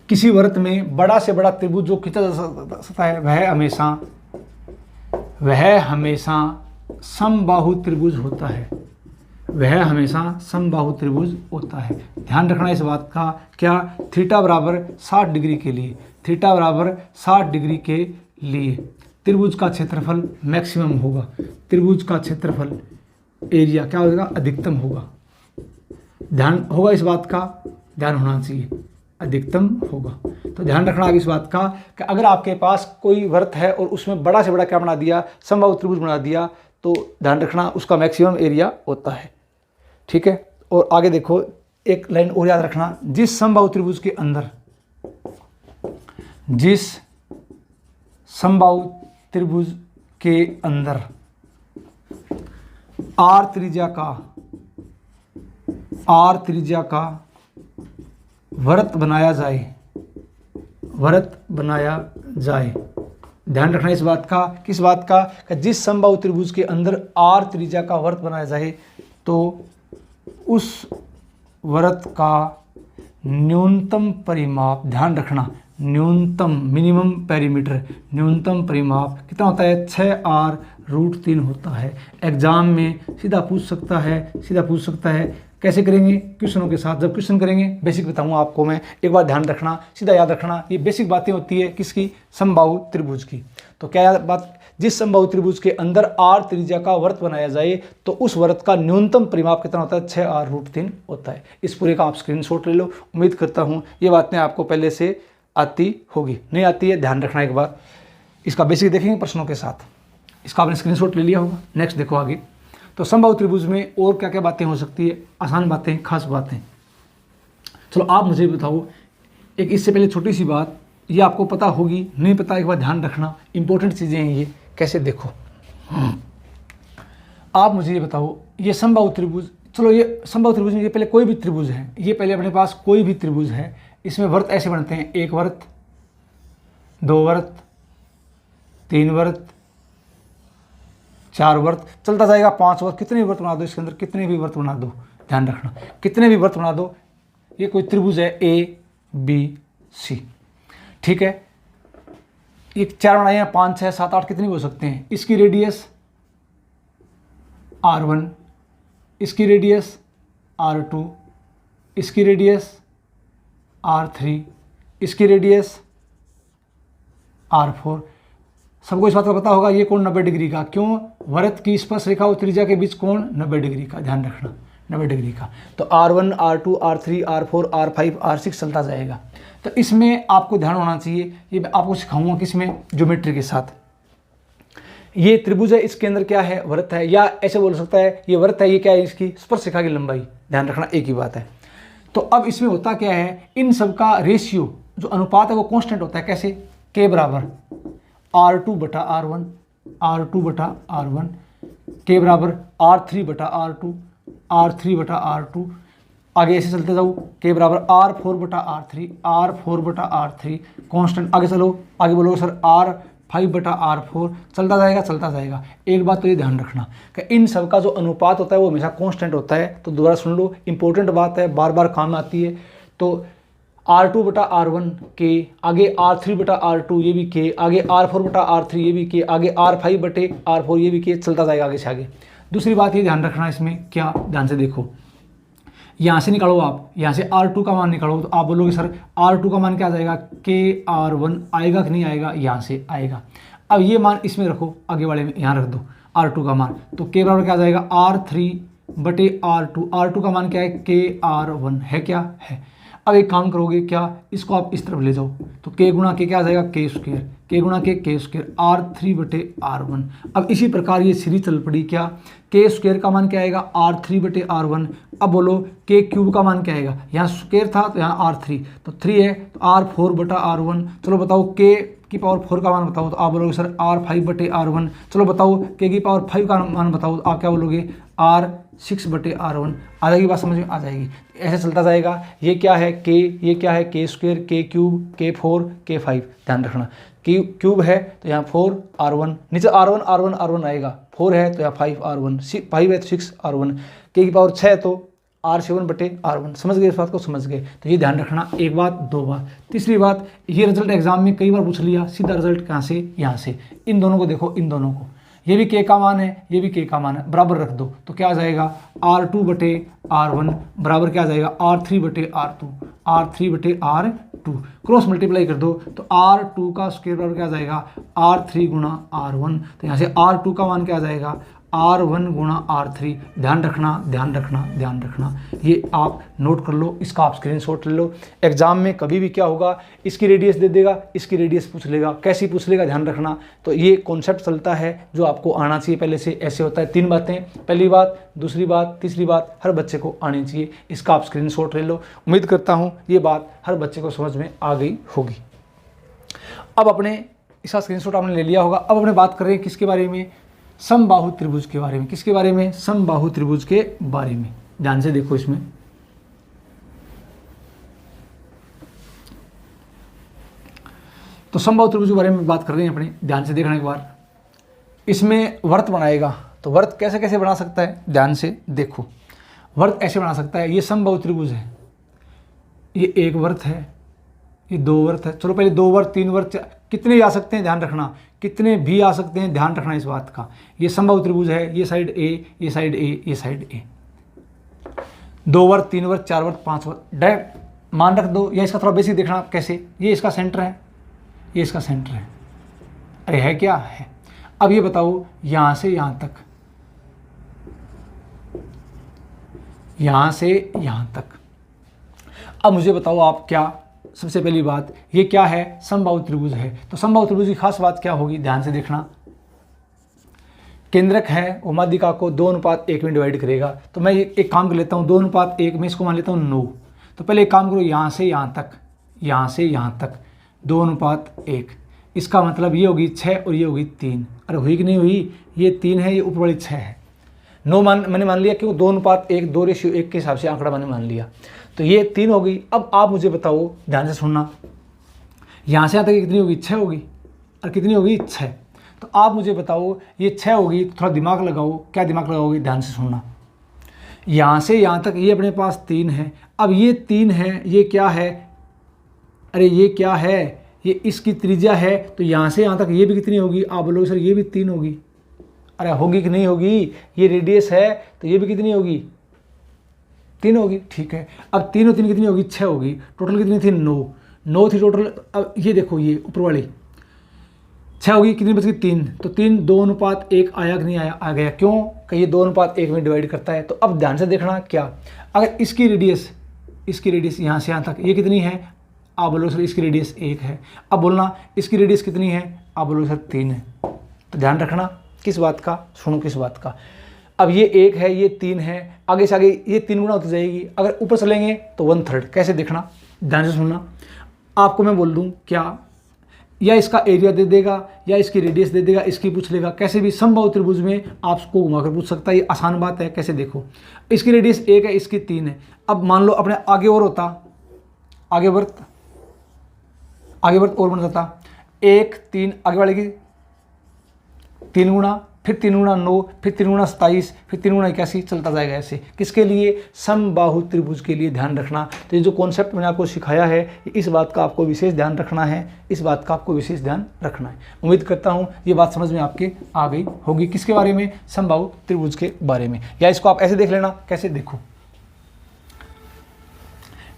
किसी वर्त में बड़ा से बड़ा त्रिभुज जो खींचा जा सकता है वह हमेशा समबाहु त्रिभुज होता है, वह हमेशा समबाहु त्रिभुज होता है। ध्यान रखना इस बात का, क्या, थीटा बराबर 60 डिग्री के लिए, थीटा बराबर 60 डिग्री के लिए त्रिभुज का क्षेत्रफल मैक्सिमम होगा, त्रिभुज का क्षेत्रफल एरिया क्या होगा, अधिकतम होगा। ध्यान होगा इस बात का, ध्यान होना चाहिए, अधिकतम होगा। तो ध्यान रखना इस बात का कि अगर आपके पास कोई वर्त है और उसमें बड़ा से बड़ा क्या बना दिया, समबाहु त्रिभुज बना दिया, तो ध्यान रखना उसका मैक्सिमम एरिया होता है। ठीक है, और आगे देखो, एक लाइन और याद रखना, जिस समबाहु त्रिभुज के अंदर, जिस समबाहु त्रिभुज के अंदर आर त्रिज्या का वृत्त बनाया जाए, ध्यान रखना इस बात का, किस बात का, कि जिस समबाहु त्रिभुज के अंदर आर त्रिज्या का वृत्त बनाया जाए तो उस वृत्त का न्यूनतम परिमाप, ध्यान रखना, न्यूनतम, मिनिमम पेरीमीटर, न्यूनतम परिमाप कितना होता है, 6r√3 होता है। एग्जाम में सीधा पूछ सकता है। कैसे करेंगे, क्वेश्चनों के साथ। जब क्वेश्चन करेंगे बेसिक बताऊंगा आपको मैं, एक बार ध्यान रखना, सीधा याद रखना, ये बेसिक बातें होती है किसकी, समबाहु त्रिभुज की। तो क्या बात, जिस समबाहु त्रिभुज के अंदर आर त्रिज्या का वृत्त बनाया जाए तो उस वृत्त का न्यूनतम परिमाप कितना होता है, 6r√3 होता है। इस पूरे का आप स्क्रीनशॉट ले लो। उम्मीद करता हूँ ये बातें आपको पहले से आती होगी, नहीं आती है ध्यान रखना एक बार। इसका बेसिक देखेंगे प्रश्नों के साथ, इसका आपने स्क्रीनशॉट ले लिया होगा। नेक्स्ट देखो आगे, तो समबाहु त्रिभुज में और क्या क्या बातें हो सकती है, आसान बातें, खास बातें। चलो आप मुझे बताओ, एक इससे पहले छोटी सी बात, ये आपको पता होगी, नहीं पता एक बार ध्यान रखना, इंपॉर्टेंट चीज़ें हैं ये। कैसे देखो, आप मुझे ये बताओ, ये समबाहु त्रिभुज, चलो ये समबाहु त्रिभुज में ये पहले कोई भी त्रिभुज है, ये पहले अपने पास कोई भी त्रिभुज है, इसमें वृत्त ऐसे बनते हैं, 1 वृत्त, 2 वृत्त, 3 वृत्त, 4 वृत्त, चलता जाएगा 5 वृत्त, कितने भी वृत्त बना दो इसके अंदर, कितने भी वृत्त बना दो, ध्यान रखना, कितने भी वृत्त बना दो। ये कोई त्रिभुज है ABC, ठीक है, ये 4 बनाए हैं, 5, 6, 7, 8 कितने भी हो सकते हैं। इसकी रेडियस R1, इसकी रेडियस R2, इसकी रेडियस R3, इसकी रेडियस R4। सबको इस बात का पता होगा ये कोण 90 डिग्री का, क्यों, वृत्त की स्पर्श रेखा और त्रिज्या के बीच कोण 90 डिग्री का, ध्यान रखना 90 डिग्री का। तो R1, R2, R3, R4, R5, R6 चलता जाएगा। तो इसमें आपको ध्यान होना चाहिए, ये मैं आपको सिखाऊंगा किसमें, ज्योमेट्री के साथ। ये त्रिभुज है, इसके अंदर क्या है, वृत्त है, या ऐसे बोल सकता है ये वृत्त है, ये क्या है, इसकी स्पर्श रेखा की लंबाई, ध्यान रखना एक ही बात है। तो अब इसमें होता क्या है, इन सब का रेशियो जो अनुपात है वो कांस्टेंट होता है, कैसे, K बराबर R2 बटा R1, R2 बटा R1 के बराबर R3 बटा R2, R3 बटा R2, आगे ऐसे चलते जाओ, के बराबर R4 बटा R3, R4 बटा R3 कांस्टेंट। आगे चलो, आगे बोलोगे सर R5 बटा R4, चलता जाएगा। एक बात तो ये ध्यान रखना कि इन सब का जो अनुपात होता है वो हमेशा कांस्टेंट होता है। तो दोबारा सुन लो, इंपॉर्टेंट बात है, बार बार काम आती है। तो R2 बटा R1 के, आगे R3 बटा R2 ये भी के, आगे R4 बटा R3 ये भी के, आगे R5 बटे R4 ये भी के, चलता जाएगा आगे से आगे। दूसरी बात ये ध्यान रखना इसमें, क्या, ध्यान से देखो, यहाँ से निकालो आप, यहाँ से R2 का मान निकालो तो आप बोलोगे सर R2 का मान क्या आ जाएगा, के R1 आएगा कि नहीं आएगा, यहाँ से आएगा। अब ये मान इसमें रखो, आगे वाले में यहाँ रख दो R2 का मान, तो के बराबर क्या आ जाएगा R3 बटे R2, R2 का मान क्या है, के R1 है, क्या है। अब एक काम करोगे, क्या, इसको आप इस तरफ ले जाओ, तो के गुणा के क्या आ जाएगा, के स्क्वायर, के गुणा के स्क्वायर, R3 बटे R1। अब इसी प्रकार ये सीरीज चल पड़ी, क्या, के स्क्वायर का मान क्या आएगा, R3 बटे R1। अब बोलो के क्यूब का मान क्या आएगा, यहाँ स्क्वायर था तो यहाँ R3, तो 3 है तो R4 बटा R1। चलो बताओ के की पावर 4 का मान बताओ, तो आप बोलोगे सर R5 बटे R1। चलो बताओ के की पावर 5 का मान बताओ, तो आप क्या बोलोगे R6 बटे R1। आ जाएगी बात, समझ में आ जाएगी। ऐसे चलता जाएगा। ये क्या है के, ये क्या है के स्क्वायर, के क्यूब, के 4, के 5, ध्यान रखना। क्यूब है तो यहाँ 4 R1, नीचे R1 आएगा, 4 है तो यहाँ 5 R1, 5 है तो 6 R1, के की पावर 6 है तो R7 बटे R1। समझ गए इस बात को, समझ गए। तो ये ध्यान रखना, एक बात, दो बात। तीसरी बात, ये रिजल्ट एग्जाम में कई बार पूछ लिया, सीधा रिजल्ट कहाँ से, यहाँ से। इन दोनों को देखो, इन दोनों को, ये भी के का मान है, ये भी के का मान है, बराबर रख दो तो क्या आ जाएगा R2 बटे R1 बराबर क्या आ जाएगा R3 बटे R2, R3 बटे R2। क्रॉस मल्टीप्लाई कर दो तो R2 का स्क्वायर बराबर क्या आ जाएगा R3 गुणा R1। तो यहाँ से R2 का मान क्या आ जाएगा R1 गुणा R3। ध्यान रखना, ध्यान रखना, ध्यान रखना, ये आप नोट कर लो, इसका आप स्क्रीनशॉट ले लो। एग्जाम में कभी भी क्या होगा, इसकी रेडियस दे देगा, इसकी रेडियस पूछ लेगा, कैसी पूछ लेगा, ध्यान रखना। तो ये कॉन्सेप्ट चलता है जो आपको आना चाहिए पहले से। ऐसे होता है, 3 बातें, पहली बात, दूसरी बात, तीसरी बात हर बच्चे को आनी चाहिए। इसका आप स्क्रीनशॉट ले लो। उम्मीद करता हूँ ये बात हर बच्चे को समझ में आ गई होगी। अब अपने इसका स्क्रीनशॉट आपने ले लिया होगा। अब अपने बात कर रहे हैं किसके बारे में, समबाहु त्रिभुज के बारे में। किसके बारे में, समबाहु त्रिभुज के बारे में। ध्यान से देखो इसमें, तो समबाहु त्रिभुज के बारे में बात कर रहे हैं अपने। ध्यान से देखना एक बार, इसमें वर्त बनाएगा तो वर्त कैसे कैसे बना सकता है, ध्यान से देखो। वर्त ऐसे बना सकता है, ये समबाहु त्रिभुज है, ये एक वर्त है, ये 2 वर्त है। चलो पहले 2 वर्त, 3 वर्त, कितने आ सकते हैं ध्यान रखना, कितने भी आ सकते हैं, ध्यान रखना इस बात का। ये समबाहु त्रिभुज है, ये साइड ए, ये साइड ए, ये साइड ए। 2 वर्त, 3 वर्त, 4 वर्त, 5 वर्त, डायरेक्ट मान रख दो। या इसका थोड़ा बेसिक देखना कैसे, ये इसका सेंटर है, ये इसका सेंटर है। अरे है क्या है। अब ये बताओ यहाँ से यहाँ तक, यहाँ से यहाँ तक। अब मुझे बताओ आप क्या, सबसे पहली बात ये क्या है, समबाहु त्रिभुज है। तो समबाहु त्रिभुज की खास बात क्या होगी, ध्यान से देखना। केंद्रक है, वो माध्यिका को 2:1 में डिवाइड करेगा। तो मैं एक काम कर लेता हूँ, 2:1 में इसको मान लेता हूँ 9। तो पहले एक काम करो, यहाँ से यहाँ तक, यहाँ से यहाँ तक 2:1। इसका मतलब ये होगी 6 और ये होगी 3। अरे हुई कि नहीं हुई, ये 3 है, ये ऊपर वाली 6 है। 9 मैंने मान लिया क्यों, 2:1, 2:1 के हिसाब से आंकड़ा मैंने मान लिया। तो ये 3 होगी। अब आप मुझे बताओ, ध्यान से सुनना, यहाँ से यहाँ तक कितनी होगी, 6 होगी, और कितनी होगी 6। तो आप मुझे बताओ ये 6 होगी, तो थोड़ा दिमाग लगाओ। क्या दिमाग लगाओगे, ध्यान से सुनना। यहाँ से यहाँ तक ये अपने पास 3 है। अब ये 3 है, ये क्या है, अरे ये क्या है, ये इसकी त्रिज्या है। तो यहाँ से यहाँ तक ये भी कितनी होगी, आप बोलोगे सर ये भी 3 होगी। अरे होगी कि नहीं होगी, ये रेडियस है तो ये भी कितनी होगी, 3 होगी। ठीक है, अब 3 और 3 कितनी होगी, 6 होगी। टोटल कितनी थी, 9 थी टोटल। अब ये देखो, ये ऊपर वाली 6 होगी, कितनी बच गई, 3। तो 3 2:1 आया कि नहीं आया, आ गया। क्यों कि ये 2:1 में डिवाइड करता है। तो अब ध्यान से देखना, क्या अगर इसकी रेडियस यहाँ से यहाँ तक ये कितनी है, आप बोलो सर इसकी रेडियस 1 है। अब बोलना इसकी रेडियस कितनी है, आप बोलो सर 3 है। तो ध्यान रखना किस बात का, सुनो किस बात का। अब ये 1 है, ये 3 है, आगे से आगे ये 3 गुना होती जाएगी। अगर ऊपर चलेंगे तो 1/3। कैसे देखना, ध्यान से सुनना। आपको मैं बोल दूं क्या, या इसका एरिया दे देगा या इसकी रेडियस दे देगा, इसकी पूछ लेगा। कैसे भी समबाहु त्रिभुज में आपको घुमाकर पूछ सकता है, ये आसान बात है। कैसे देखो, इसकी रेडियस 1 है, इसकी 3 है। अब मान लो अपने आगे और होता, आगे वर्त और बन जाता 1 3, आगे वाले की 3 गुना, फिर 3 गुना 9, फिर 3 गुना 27, फिर 3 गुना 81, चलता जाएगा ऐसे। किसके लिए? समबाहु त्रिभुज के लिए ध्यान रखना। तो ये जो कॉन्सेप्ट मैंने आपको सिखाया है, इस बात का आपको विशेष ध्यान रखना है, इस बात का आपको विशेष ध्यान रखना है। उम्मीद करता हूँ ये बात समझ में आपके आ गई होगी। किसके बारे में? समबाहु त्रिभुज के बारे में। या इसको आप ऐसे देख लेना। कैसे देखो,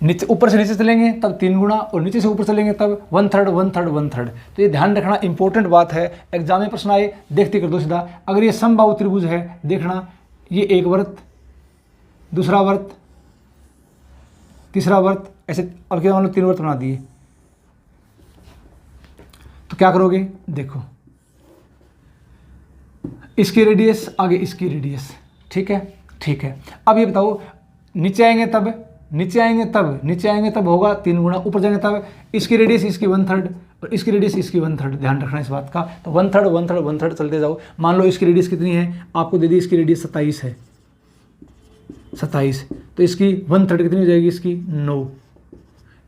नीचे ऊपर से नीचे चलेंगे तब 3 गुना, और नीचे से ऊपर चलेंगे तब 1/3 1/3 1/3। तो ये ध्यान रखना, इंपॉर्टेंट बात है। एग्जाम में प्रश्न आए, देखते कर दो सीधा। अगर ये समबाहु त्रिभुज है, देखना ये एक वर्त, दूसरा वर्त, तीसरा वर्त, ऐसे। अब क्या मान लो 3 वर्त बना दिए, तो क्या करोगे? देखो इसकी रेडियस आगे इसकी रेडियस, ठीक है, ठीक है। अब ये बताओ, नीचे आएंगे तब होगा 3 गुना, ऊपर जाएंगे तब इसकी रेडियस इसकी 1/3 और इसकी रेडियस इसकी 1/3। ध्यान रखना इस बात का। तो 1/3 1/3 1/3 चलते जाओ। मान लो इसकी रेडियस कितनी है, आपको दे दी इसकी रेडियस 27 है, 27। तो इसकी 1/3 कितनी हो जाएगी? इसकी 9।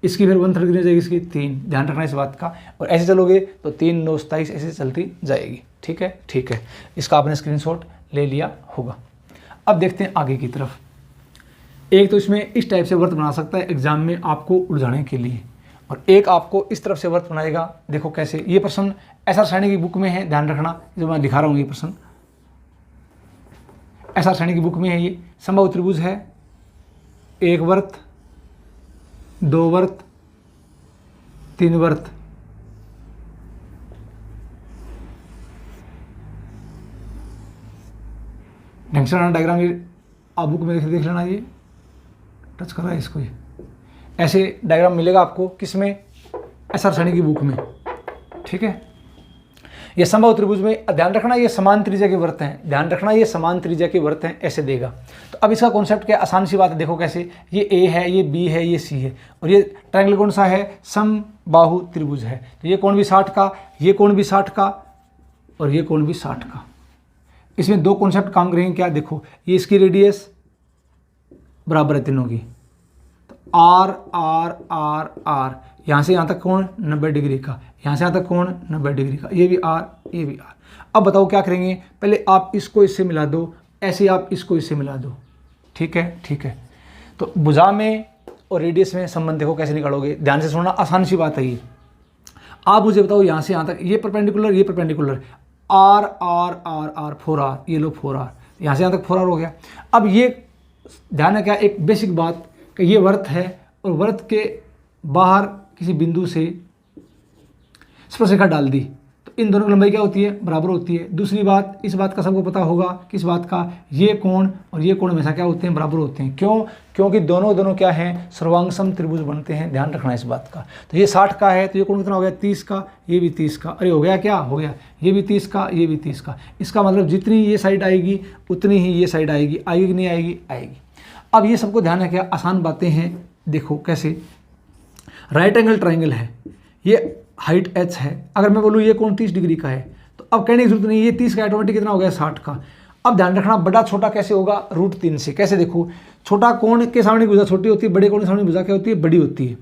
इसकी फिर 1/3 कितनी हो जाएगी? इसकी 3। ध्यान रखना इस बात का। और ऐसे चलोगे तो 3 9 27 ऐसे चलती जाएगी। ठीक है, ठीक है। इसका आपने स्क्रीनशॉट ले लिया होगा। अब देखते हैं आगे की तरफ। एक तो इसमें इस टाइप से वर्त बना सकता है एग्जाम में आपको उलझाने के लिए, और एक आपको इस तरफ से वर्त बनाएगा। देखो कैसे। ये प्रश्न एसआर सैनी की बुक में है, ध्यान रखना जो मैं दिखा रहा हूँ। ये प्रश्न एसआर सैनी की बुक में है। ये समबाहु त्रिभुज है, 1 वर्त, 2 वर्त, 3 वर्त। ढंग से डायग्राम ये आप बुक में देख लेना। ये टच कर रहा है इसको, ये ऐसे डायग्राम मिलेगा आपको किसमें? एसआर सैनी की बुक में, ठीक है। ये समबाहु त्रिभुज में ध्यान रखना ये समान त्रिज्या के वृत्त हैं, ध्यान रखना ये समान त्रिज्या के वृत्त हैं, ऐसे देगा। तो अब इसका कॉन्सेप्ट क्या? आसान सी बात है। देखो कैसे, ये ए है, ये बी है, ये सी है, और ये ट्रायंगल कौन सा है? समबाहु त्रिभुज है। तो ये कोण भी 60 का, ये कोण भी 60 का, और ये कोण भी 60 का। इसमें 2 कॉन्सेप्ट काम करेंगे। क्या? देखो, ये इसकी रेडियस बराबर है तीनों की, तो आर आर आर आर, यहाँ से यहाँ तक कोण 90 डिग्री का, यहाँ से यहाँ तक कोण 90 डिग्री का, ये भी आर, ये भी आर। अब बताओ क्या करेंगे? पहले आप इसको इससे मिला दो, ऐसे आप इसको इससे मिला दो, ठीक है, ठीक है। तो भुजा में और रेडियस में संबंध देखो कैसे निकालोगे। ध्यान से सुनना, आसान सी बात है ये। आप मुझे बताओ यहाँ से यहाँ तक, ये परपेंडिकुलर, ये perpendicular, R R R R 4r, ये लो 4r, यहाँ से यहाँ तक 4r हो गया। अब ये ध्यान है क्या, एक बेसिक बात कि ये वर्त है और वर्त के बाहर किसी बिंदु से स्पर्शरेखा डाल दी, तो इन दोनों की लंबाई क्या होती है? बराबर होती है। दूसरी बात, इस बात का सबको पता होगा, किस बात का? ये कोण और ये कोण हमेशा क्या होते हैं? बराबर होते हैं। क्यों? क्योंकि दोनों क्या हैं? सर्वांगसम त्रिभुज बनते हैं। ध्यान रखना इस बात का। तो ये 60 का है, तो ये कोण कितना हो गया? 30 का, ये भी 30 का। अरे हो गया, क्या हो गया? ये भी 30 का, ये भी 30 का। इसका मतलब जितनी ये साइड आएगी उतनी ही ये साइड आएगी। आएगी कि नहीं आएगी? आएगी। अब ये सबको ध्यान रखिए, आसान बातें हैं। देखो कैसे, राइट एंगल ट्राइंगल है, ये हाइट h है। अगर मैं बोलूँ ये कोण 30 डिग्री का है, तो अब कहने की जरूरत नहीं, ये 30 का ऑटोमेटिक कितना हो गया? 60 का। अब ध्यान रखना, बड़ा छोटा कैसे होगा? √3 से। कैसे? देखो, छोटा कोण के सामने भुजा छोटी होती है, बड़े कोण के सामने भुजा क्या होती है? बड़ी होती है।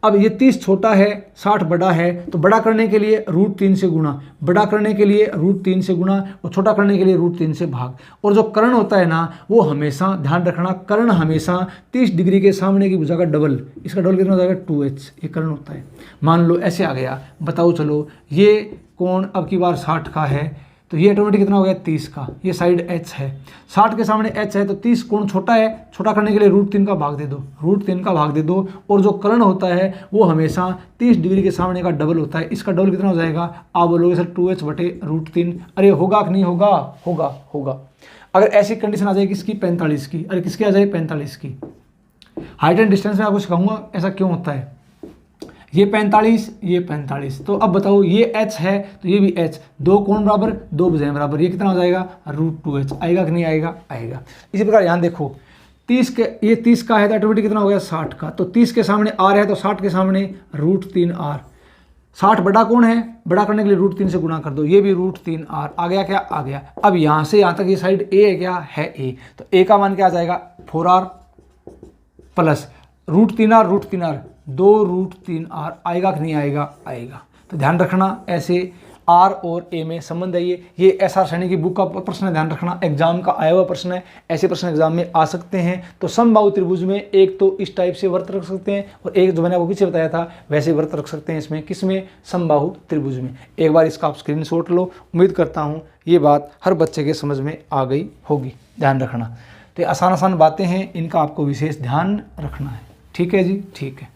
अब ये 30 छोटा है, 60 बड़ा है, तो बड़ा करने के लिए √3 से गुणा, बड़ा करने के लिए √3 से गुणा, और छोटा करने के लिए √3 से भाग। और जो कर्ण होता है ना, वो हमेशा, ध्यान रखना, कर्ण हमेशा 30 डिग्री के सामने की भुजा का डबल, इसका डबल कितना हो जाएगा? 2h, ये कर्ण होता है। मान लो ऐसे आ गया, बताओ चलो, ये कोण अब की बार 60 का है, तो ये ऑटोमेटिक कितना हो गया? 30 का। ये साइड h है, 60 के सामने h है, तो 30 कोण छोटा है, छोटा करने के लिए √3 का भाग दे दो, √3 का भाग दे दो। और जो कर्ण होता है वो हमेशा 30 डिग्री के सामने का डबल होता है। इसका डबल कितना हो जाएगा? आप बोलोगे सर 2h बटे √3। अरे होगा कि नहीं होगा? होगा, होगा। अगर ऐसी कंडीशन आ जाए किसकी? 45 की। अरे किसकी आ जाए? 45 की। हाइट एंड डिस्टेंस में आपको सिखाऊंगा ऐसा क्यों होता है। ये 45, ये 45। तो अब बताओ, ये h है तो ये भी h, 2 कोण बराबर, 2 भुजाएं बराबर, ये कितना हो जाएगा? √2h। आएगा कि नहीं आएगा? आएगा। इसी प्रकार यहाँ देखो, 30 के, ये 30 का है तो ऑटोमेटिक कितना हो गया? 60 का। तो 30 के सामने r है, तो 60 के सामने √3r। 60 बड़ा कोण है, बड़ा करने के लिए √3 से गुणा कर दो, ये भी √3r आ गया क्या, आ गया। अब यहाँ से यहाँ तक ये साइड a है क्या, है a, तो a का मान क्या आ जाएगा 4r प्लस √3r 2√3r आएगा कि नहीं आएगा, आएगा। तो ध्यान रखना ऐसे आर और ए में संबंध है। ये एसआर सैनी की बुक का प्रश्न है, ध्यान रखना, एग्जाम का आया हुआ प्रश्न है। ऐसे प्रश्न एग्जाम में आ सकते हैं। तो समबाहु त्रिभुज में एक तो इस टाइप से व्रत रख सकते हैं और एक जो मैंने आपको पीछे बताया था वैसे व्रत रख सकते हैं इसमें, किसमें, समबाहु त्रिभुज में। एक बार इसका आप स्क्रीनशॉट लो। उम्मीद करता हूँ ये बात हर बच्चे के समझ में आ गई होगी, ध्यान रखना। तो ये आसान आसान बातें हैं, इनका आपको विशेष ध्यान रखना है। ठीक है जी, ठीक है।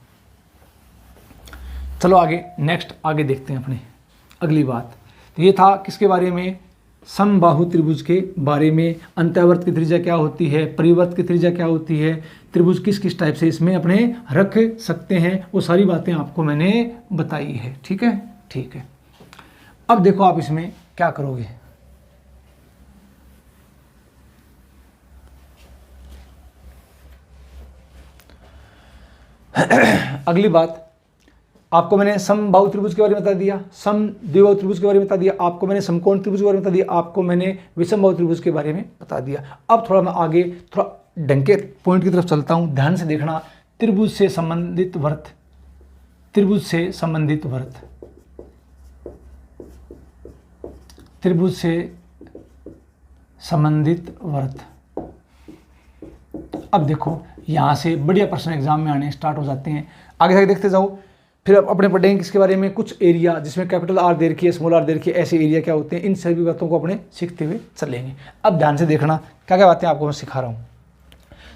चलो आगे, नेक्स्ट आगे देखते हैं अपने अगली बात। तो ये था किसके बारे में, समबाहु त्रिभुज के बारे में। अंतःवर्त की त्रिज्या क्या होती है, परिवर्त की त्रिज्या क्या होती है, त्रिभुज किस किस टाइप से इसमें अपने रख सकते हैं, वो सारी बातें आपको मैंने बताई है। ठीक है, ठीक है। अब देखो आप इसमें क्या करोगे। अगली बात, आपको मैंने समबाहु त्रिभुज के बारे में बता दिया, समद्विबाहु त्रिभुज के बारे में बता दिया, आपको मैंने समकोण त्रिभुज के बारे में बता दिया, आपको मैंने विषमबाहु त्रिभुज के बारे में बता दिया। अब थोड़ा मैं आगे थोड़ा ढंग के पॉइंट की तरफ चलता हूं, ध्यान से देखना। त्रिभुज से संबंधित व्रत, त्रिभुज से संबंधित व्रत, त्रिभुज से संबंधित व्रत। अब देखो यहां से बढ़िया प्रश्न एग्जाम में आने स्टार्ट हो जाते हैं। आगे आगे देखते जाओ, फिर आप अपने पढ़ेंगे किसके बारे में, कुछ एरिया जिसमें कैपिटल आर दे रखी है, स्मॉल आर दे रखी है, ऐसे एरिया क्या होते हैं, इन सभी बातों को अपने सीखते हुए चलेंगे। अब ध्यान से देखना क्या क्या बातें आपको मैं सिखा रहा हूँ।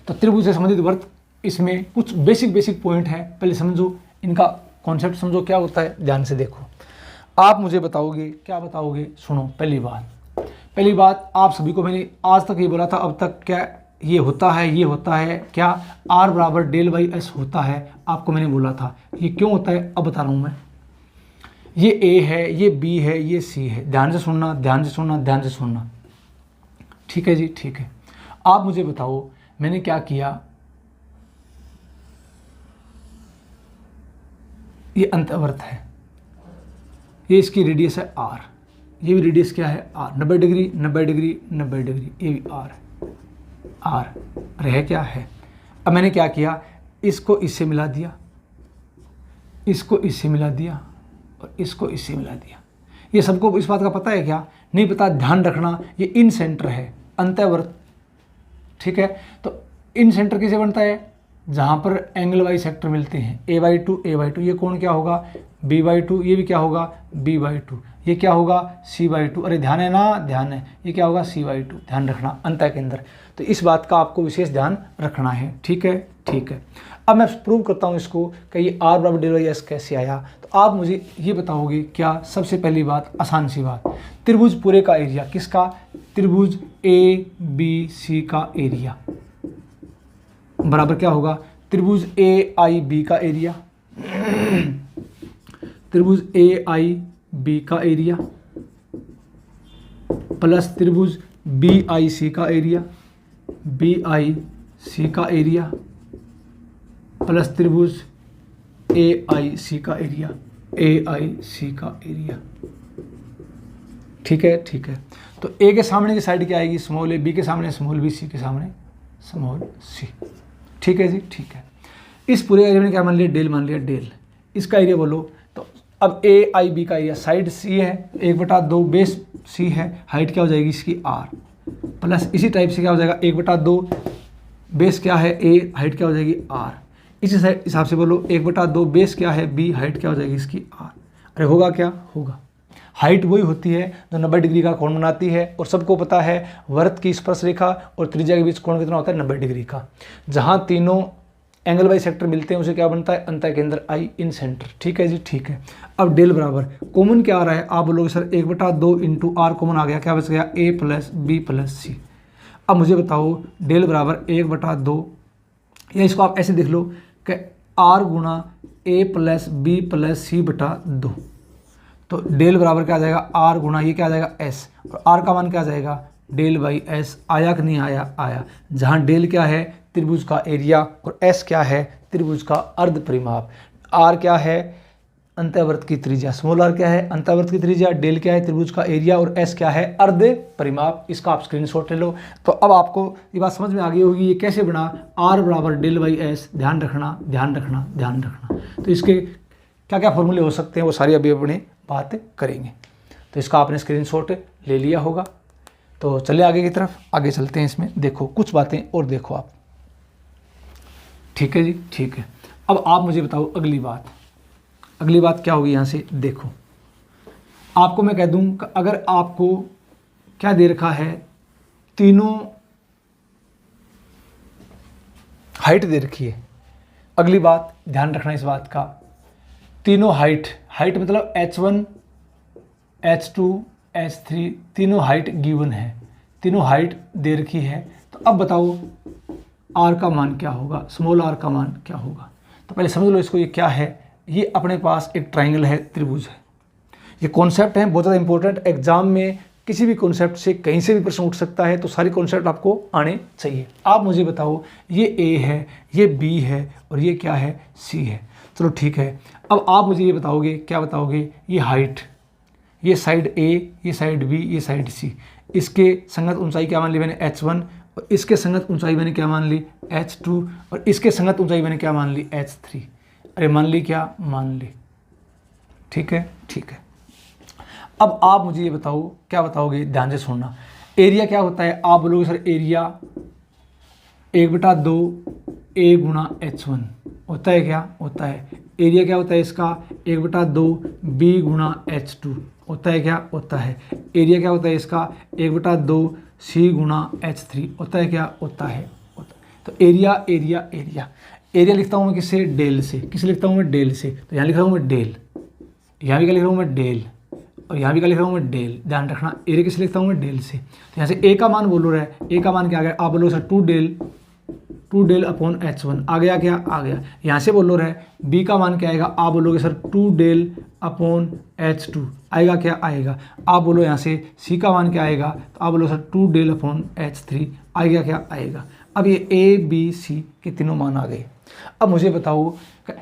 तो त्रिभुज से संबंधित व्रत, इसमें कुछ बेसिक पॉइंट है, पहले समझो, इनका कॉन्सेप्ट समझो क्या होता है। ध्यान से देखो, आप मुझे बताओगे, क्या बताओगे, सुनो। पहली बात आप सभी को मैंने आज तक ये बोला था, अब तक क्या ये होता है, ये होता है क्या, R बराबर ΔS होता है, आपको मैंने बोला था। ये क्यों होता है अब बता रहा हूँ मैं। ये A है, ये B है, ये C है। ध्यान से सुनना, ध्यान से सुनना, ध्यान से सुनना। ठीक है जी, ठीक है। आप मुझे बताओ मैंने क्या किया, ये अंतःवर्त है, ये इसकी रेडियस है R, ये भी रेडियस क्या है R, 90 डिग्री 90 डिग्री 90 डिग्री, ये भी R है, R रह क्या है। अब मैंने क्या किया, इसको इससे मिला दिया, इसको इससे मिला दिया और इसको इससे मिला दिया। ये सबको इस बात का पता है क्या, नहीं पता, ध्यान रखना। ये इन सेंटर है अंतःवर्त, ठीक है। तो इन सेंटर कैसे बनता है, जहाँ पर एंगल वाई सेक्टर मिलते हैं, a/2 a/2, ये कोण क्या होगा b/2, ये भी क्या होगा b/2, ये क्या होगा c/2। अरे ध्यान है ना, ध्यान है, ये क्या होगा c/2, ध्यान रखना अंतः के अंदर। तो इस बात का आपको विशेष ध्यान रखना है। ठीक है, ठीक है। अब मैं प्रूव करता हूँ इसको कि ये R बराबर ΔS कैसे आया। तो आप मुझे ये बताओगे क्या, सबसे पहली बात, आसान सी बात, त्रिभुज पूरे का एरिया, किसका, त्रिभुज ABC का एरिया बराबर क्या होगा, त्रिभुज AIB का एरिया, त्रिभुज AIB का एरिया प्लस त्रिभुज BIC का एरिया, BIC का एरिया प्लस त्रिभुज AIC का एरिया, AIC का एरिया। ठीक है, ठीक है। तो A के सामने की साइड क्या आएगी, स्मॉल a, B के सामने स्मॉल b, C के सामने स्मॉल c। ठीक है जी, ठीक है। इस पूरे एरिया में क्या मान लिया, डेल मान लिया, डेल। इसका एरिया बोलो। तो अब AIB का एरिया, साइड C है, 1/2 बेस C है, हाइट क्या हो जाएगी इसकी R, प्लस इसी टाइप से क्या हो जाएगा 1/2 बेस क्या है A, हाइट क्या हो जाएगी R। इसी हिसाब से बोलो 1/2 बेस क्या है B, हाइट क्या हो जाएगी इसकी R। अरे होगा क्या, होगा। हाइट वही होती है जो 90 डिग्री का कोण बनाती है, और सबको पता है वर्त की स्पर्श रेखा और त्रिज्या के बीच कोण कितना होता है, 90 डिग्री का। जहाँ तीनों एंगल बाई सेक्टर मिलते हैं उसे क्या बनता है, अंतः के अंदर I इन सेंटर। ठीक है जी, ठीक है। अब डेल बराबर कॉमन क्या आ रहा है, आप बोलोगे सर 1/2 इंटू R कॉमन आ गया, क्या बच गया A plus B plus C। अब मुझे बताओ डेल बराबर 1/2, या इसको आप ऐसे देख लो कि R गुणा A plus B plus C/2। तो डेल बराबर क्या आ जाएगा, R गुणा ये क्या आ जाएगा S, और R का मान क्या आ जाएगा डेल बाई S। आया कि नहीं आया, आया। जहाँ डेल क्या है त्रिभुज का एरिया और S क्या है त्रिभुज का अर्ध परिमाप। R क्या है अंतःवर्त की त्रिज्या, स्मॉल आर क्या है अंतःवर्त की त्रिज्या, डेल क्या है त्रिभुज का एरिया और एस क्या है अर्ध परिमाप। इसका आप स्क्रीनशॉट ले लो। तो अब आपको ये बात समझ में आ गई होगी ये कैसे बना, आर बराबर डेल बाई एस, ध्यान रखना ध्यान रखना ध्यान रखना। तो इसके क्या क्या फॉर्मूले हो सकते हैं वो सारी अभी अपनी बात करेंगे। तो इसका आपने स्क्रीनशॉट ले लिया होगा। तो चलिए आगे की तरफ, आगे चलते हैं। इसमें देखो कुछ बातें और देखो आप, ठीक है जी, ठीक है। अब आप मुझे बताओ अगली बात, अगली बात क्या होगी यहाँ से देखो। आपको मैं कह दूं कि अगर आपको क्या दे रखा है, तीनों हाइट दे रखी है। अगली बात ध्यान रखना इस बात का, तीनों हाइट, हाइट मतलब h1 h2 h3 तीनों हाइट गिवन है, तीनों हाइट दे रखी है। तो अब बताओ r का मान क्या होगा, स्मॉल r का मान क्या होगा। तो पहले समझ लो इसको, ये क्या है, ये अपने पास एक ट्राइंगल है, त्रिभुज है। ये कॉन्सेप्ट है बहुत ज़्यादा इंपॉर्टेंट, एग्जाम में किसी भी कॉन्सेप्ट से कहीं से भी प्रश्न उठ सकता है, तो सारी कॉन्सेप्ट आपको आने चाहिए। आप मुझे बताओ ये ए है, ये बी है और ये क्या है, सी है। चलो ठीक है। अब आप मुझे ये बताओगे, क्या बताओगे, ये हाइट, ये साइड ए, ये साइड बी, ये साइड सी, इसके संगत ऊंचाई क्या मान ली मैंने h1 और इसके संगत ऊंचाई मैंने क्या मान ली h2 और इसके संगत ऊंचाई मैंने क्या मान ली h3। अरे मान ली, क्या मान ली, ठीक है ठीक है। अब आप मुझे ये बताओ, क्या बताओगे, ध्यान से सुनना। एरिया क्या होता है, आप बोलोगे सर एरिया 1/2 a गुणा h1 होता है, क्या होता है। एरिया क्या होता है इसका 1/2 b गुणा h2 होता है, क्या होता है। एरिया क्या होता है इसका 1/2 c गुणा h3 होता है, क्या होता है। तो एरिया एरिया एरिया एरिया लिखता हूँ मैं किससे, डेल से। किसे लिखता हूँ मैं, डेल से। तो यहाँ लिख रहा हूँ मैं डेल, यहाँ भी क्या लिख रहा हूँ मैं, डेल, और यहाँ भी क्या लिख रहा हूँ मैं, डेल। ध्यान रखना एरिया किसे लिखता हूँ मैं, डेल से। तो यहाँ से ए का मान बोलो रहा है, ए का मान क्या आ गया, आप बोलो सर 2 डेल अपॉन h1 आ गया, क्या आ गया। यहाँ से बोलो रहा है बी का मान क्या आएगा, आप बोलोगे सर 2 डेल अपॉन h2 आएगा, क्या आएगा। आप बोलो यहाँ से सी का मान क्या आएगा, तो आप बोलो सर 2 डेल अपॉन h3 आएगा, क्या आएगा। अब ये ए बी सी के तीनों मान आ गए। अब मुझे बताओ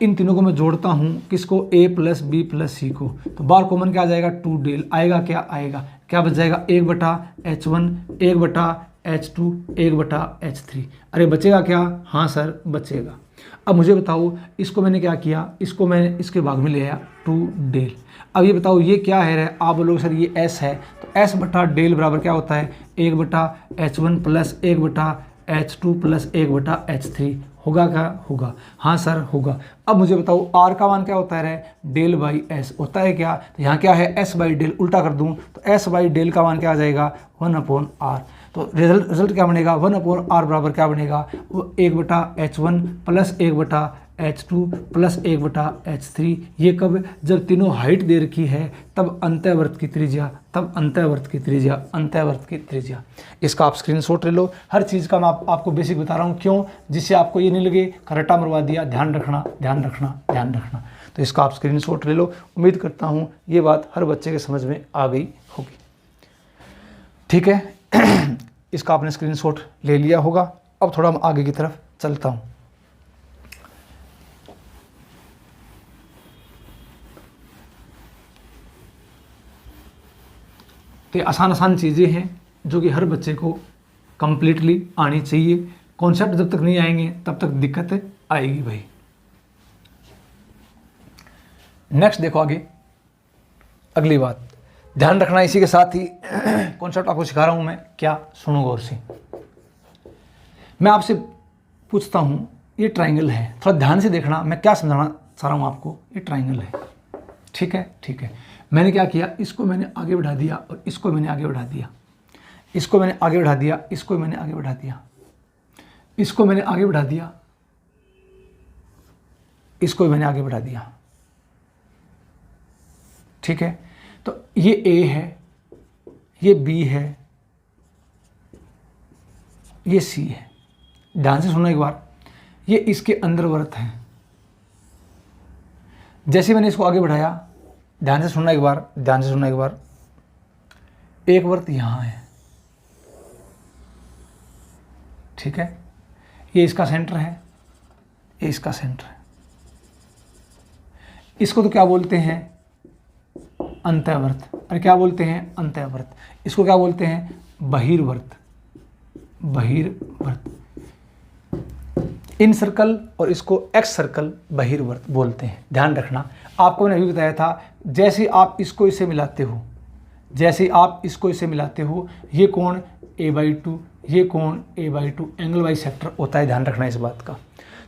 इन तीनों को मैं जोड़ता हूँ, किसको, a प्लस बी प्लस सी को। तो बार कॉमन क्या आ जाएगा, 2 डेल आएगा, क्या आएगा, क्या बच जाएगा 1/h1 1/h2 1/h3। अरे बचेगा क्या, हाँ सर बचेगा। अब मुझे बताओ इसको मैंने क्या किया, इसको मैंने इसके भाग में ले आया 2 डेल। अब ये बताओ ये क्या है, आप बोलोगे सर ये s है। तो s बटा डेल बराबर क्या होता है 1/h1 plus 1/h2 plus 1/h3 होगा, क्या होगा, हाँ सर होगा। अब मुझे बताओ r का मान क्या होता है, डेल बाई s होता है, क्या। तो यहाँ क्या है s बाई डेल, उल्टा कर दूँ तो s बाई डेल का मान क्या आ जाएगा 1/r। तो रिजल्ट क्या बनेगा 1/r बराबर क्या बनेगा, वो 1/h1 plus 1/h2 plus 1/h3। ये कब, जब तीनों हाइट दे रखी है तब अंतःवर्त की त्रिज्या, तब अंतःवर्त की त्रिज्या, अंतःवर्त की त्रिज्या। इसका आप स्क्रीनशॉट ले लो। हर चीज़ का मैं आपको बेसिक बता रहा हूँ, क्यों, जिससे आपको ये नहीं लगे करटा मरवा दिया। ध्यान रखना ध्यान रखना ध्यान रखना। तो इसका आप स्क्रीनशॉट ले लो। उम्मीद करता हूँ ये बात हर बच्चे के समझ में आ गई होगी, ठीक है। इसका आपने स्क्रीनशॉट ले लिया होगा। अब थोड़ा मैं आगे की तरफ चलता हूँ। तो ये आसान आसान चीज़ें हैं जो कि हर बच्चे को कंप्लीटली आनी चाहिए। कॉन्सेप्ट जब तक नहीं आएंगे तब तक दिक्कत आएगी भाई। नेक्स्ट देखो आगे, अगली बात ध्यान रखना। इसी के साथ ही कॉन्सेप्ट आपको सिखा रहा हूं मैं, क्या, सुनो गौर से। मैं आपसे पूछता हूं, ये ट्राइंगल है, थोड़ा ध्यान से देखना मैं क्या समझाना चाह रहा हूं आपको। ये ट्राइंगल है, ठीक है ठीक है। मैंने क्या किया, इसको मैंने आगे बढ़ा दिया और इसको मैंने आगे बढ़ा दिया, इसको मैंने आगे बढ़ा दिया, इसको मैंने आगे बढ़ा दिया, इसको मैंने आगे बढ़ा दिया, इसको मैंने आगे बढ़ा दिया, ठीक है। तो ये ए है, ये बी है, ये सी है। ध्यान से सुनो एक बार, ये इसके अंदर वर्त है। जैसे मैंने इसको आगे बढ़ाया, ध्यान से सुनना एक बार, ध्यान से सुनना एक बार, एक वर्त यहां है, ठीक है। ये इसका सेंटर है, ये इसका सेंटर है। इसको तो क्या बोलते हैं, अंतःवर्त। अरे क्या बोलते हैं, अंतःवर्त। इसको क्या बोलते हैं, बहिर्वर्त। बहिर्वर्त इन सर्कल, और इसको एक्स सर्कल बहिर्वर्त बोलते हैं। ध्यान रखना, आपको मैंने अभी बताया था, जैसे आप इसको इससे मिलाते हो, जैसे आप इसको इससे मिलाते हो, ये कोण a/2, ये कोण a/2 एंगल बाई सेक्टर होता है। ध्यान रखना इस बात का।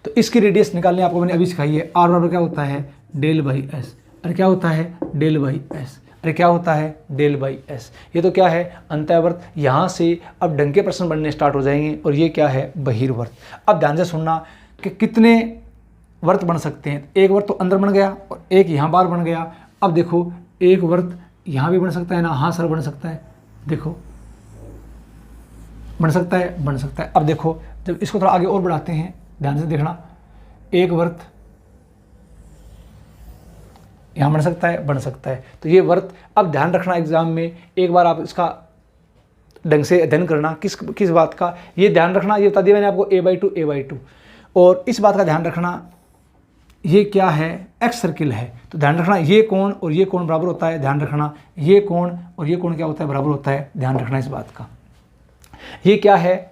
तो इसकी रेडियस निकालने आपको मैंने अभी सिखाई है। r बराबर क्या होता है, डेल बाई एस। अरे क्या होता है, डेल बाई एस। अरे क्या होता है, डेल बाई एस। ये तो क्या है, अंतःवर्त। यहाँ से अब ढंग के प्रश्न बनने स्टार्ट हो जाएंगे, और ये क्या है, बहिर्वर्त। अब ध्यान से सुनना कि कितने वर्त बन सकते हैं। एक वर्त तो अंदर बन गया और एक यहाँ बाहर बन गया। अब देखो, एक वर्त यहाँ भी बन सकता है ना, हाँ सर बन सकता है, देखो बन सकता है, बन सकता है। अब देखो, जब इसको थोड़ा आगे और बढ़ाते हैं, ध्यान से देखना, एक वर्त यहाँ बन सकता है, बन सकता है। तो ये वर्त, अब ध्यान रखना एग्जाम में एक बार आप इसका ढंग से अध्ययन करना। किस बात का, ये ध्यान रखना, ये बता दिया मैंने आपको a/2, और इस बात का ध्यान रखना, ये क्या है, एक्स सर्किल है। तो ध्यान रखना, ये कोण और ये कोण बराबर होता है। ध्यान रखना, ये कोण और ये कोण क्या होता है, बराबर होता है। ध्यान रखना इस बात का। ये क्या है,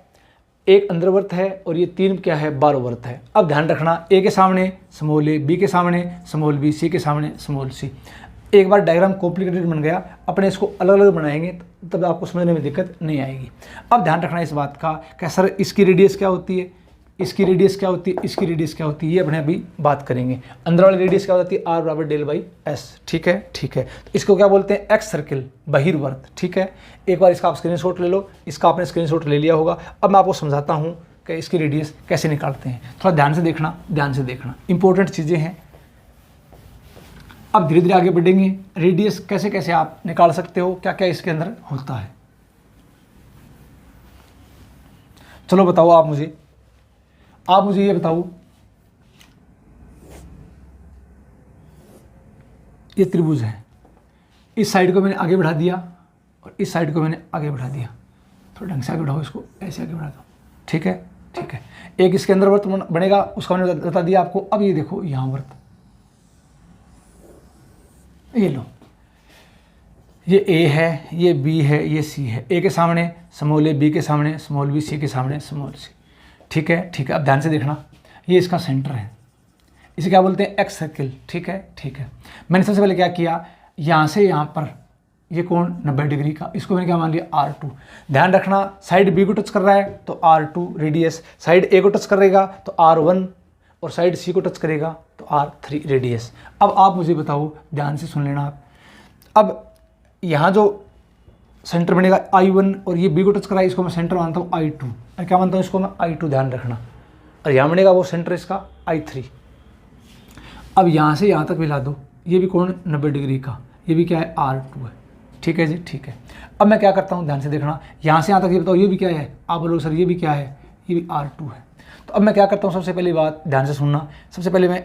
एक अंदरवर्त है, और ये 3 क्या है, बाह्यवर्त है। अब ध्यान रखना, ए के सामने स्मॉल ए, बी के सामने स्मॉल बी, सी के सामने स्मॉल सी। एक बार डायग्राम कॉम्प्लिकेटेड बन गया, अपने इसको अलग अलग बनाएंगे तब आपको समझने में दिक्कत नहीं आएगी। अब ध्यान रखना इस बात का कि सर इसकी रेडियस क्या होती है, इसकी रेडियस क्या होती है, इसकी रेडियस क्या होती है, ये अपने अभी बात करेंगे। अंदर वाली रेडियस क्या होती है, r बराबर डेल बाई एस। ठीक है, ठीक है। तो इसको क्या बोलते हैं, एक्स सर्किल, बहिर्वर्त। ठीक है, एक बार इसका आप स्क्रीनशॉट ले लो, इसका आपने स्क्रीनशॉट ले लिया होगा। अब मैं आपको समझाता हूँ कि इसकी रेडियस कैसे निकालते हैं। थोड़ा ध्यान से देखना, ध्यान से देखना, इंपॉर्टेंट चीज़ें हैं। अब धीरे धीरे आगे बढ़ेंगे, रेडियस कैसे कैसे आप निकाल सकते हो, क्या क्या इसके अंदर होता है। चलो बताओ आप मुझे ये बताओ, ये त्रिभुज है, इस साइड को मैंने आगे बढ़ा दिया और इस साइड को मैंने आगे बढ़ा दिया। थोड़ा ढंग से आगे बढ़ाओ, इसको ऐसे आगे बढ़ा दो। ठीक है, ठीक है। एक इसके अंदर वर्त बनेगा, उसका मैंने बता दिया आपको। अब ये देखो, यहाँ वर्त, ये लो, ये ए है, ये बी है, ये सी है। ए के सामने स्मॉल ए, बी के सामने स्मॉल बी, सी के सामने स्मॉल सी। ठीक है, ठीक है। अब ध्यान से देखना, ये इसका सेंटर है, इसे क्या बोलते हैं, एक्स सर्किल। ठीक है, ठीक है। मैंने सबसे पहले क्या किया, यहाँ से यहाँ पर ये कोण 90 डिग्री का, इसको मैंने क्या मान लिया, R2। ध्यान रखना, साइड बी को टच कर रहा है तो R2 रेडियस, साइड ए को टच करेगा तो R1, और साइड सी को टच करेगा तो R3 रेडियस। अब आप मुझे बताओ, ध्यान से सुन लेना आप। अब यहाँ जो सेंटर बनेगा I1, और ये बी को टच कर रहा है, इसको मैं सेंटर मानता हूँ I2, और क्या मानता हूँ इसको मैं I2। ध्यान रखना, और यहाँ बनेगा वो सेंटर इसका I3। अब यहाँ से यहाँ तक मिला दो, ये भी कोण 90 डिग्री का, ये भी क्या है, R2 है। ठीक है जी, ठीक है। अब मैं क्या करता हूँ, ध्यान से देखना, यहाँ से यहाँ तक ये बताओ, ये भी क्या है, आप बोलो सर ये भी क्या है, ये भी R2 है। तो अब मैं क्या करता हूँ, सबसे पहली बात ध्यान से सुनना, सबसे पहले मैं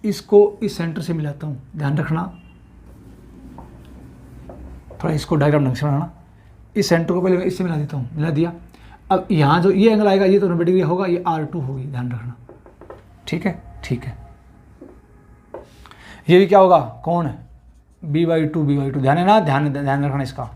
इसको इस सेंटर से मिलाता हूँ। ध्यान रखना, थोड़ा इसको डायग्राम ढंग से बनाना। इस सेंटर को पहले मैं इससे मिला देता हूँ, मिला दिया। अब यहाँ जो ये एंगल आएगा, ये तो 90 डिग्री होगा, ये R2 होगी। ध्यान रखना, ठीक है, ठीक है। ये भी क्या होगा, कौन B/2 ध्यान है ना, ध्यान रखना इसका।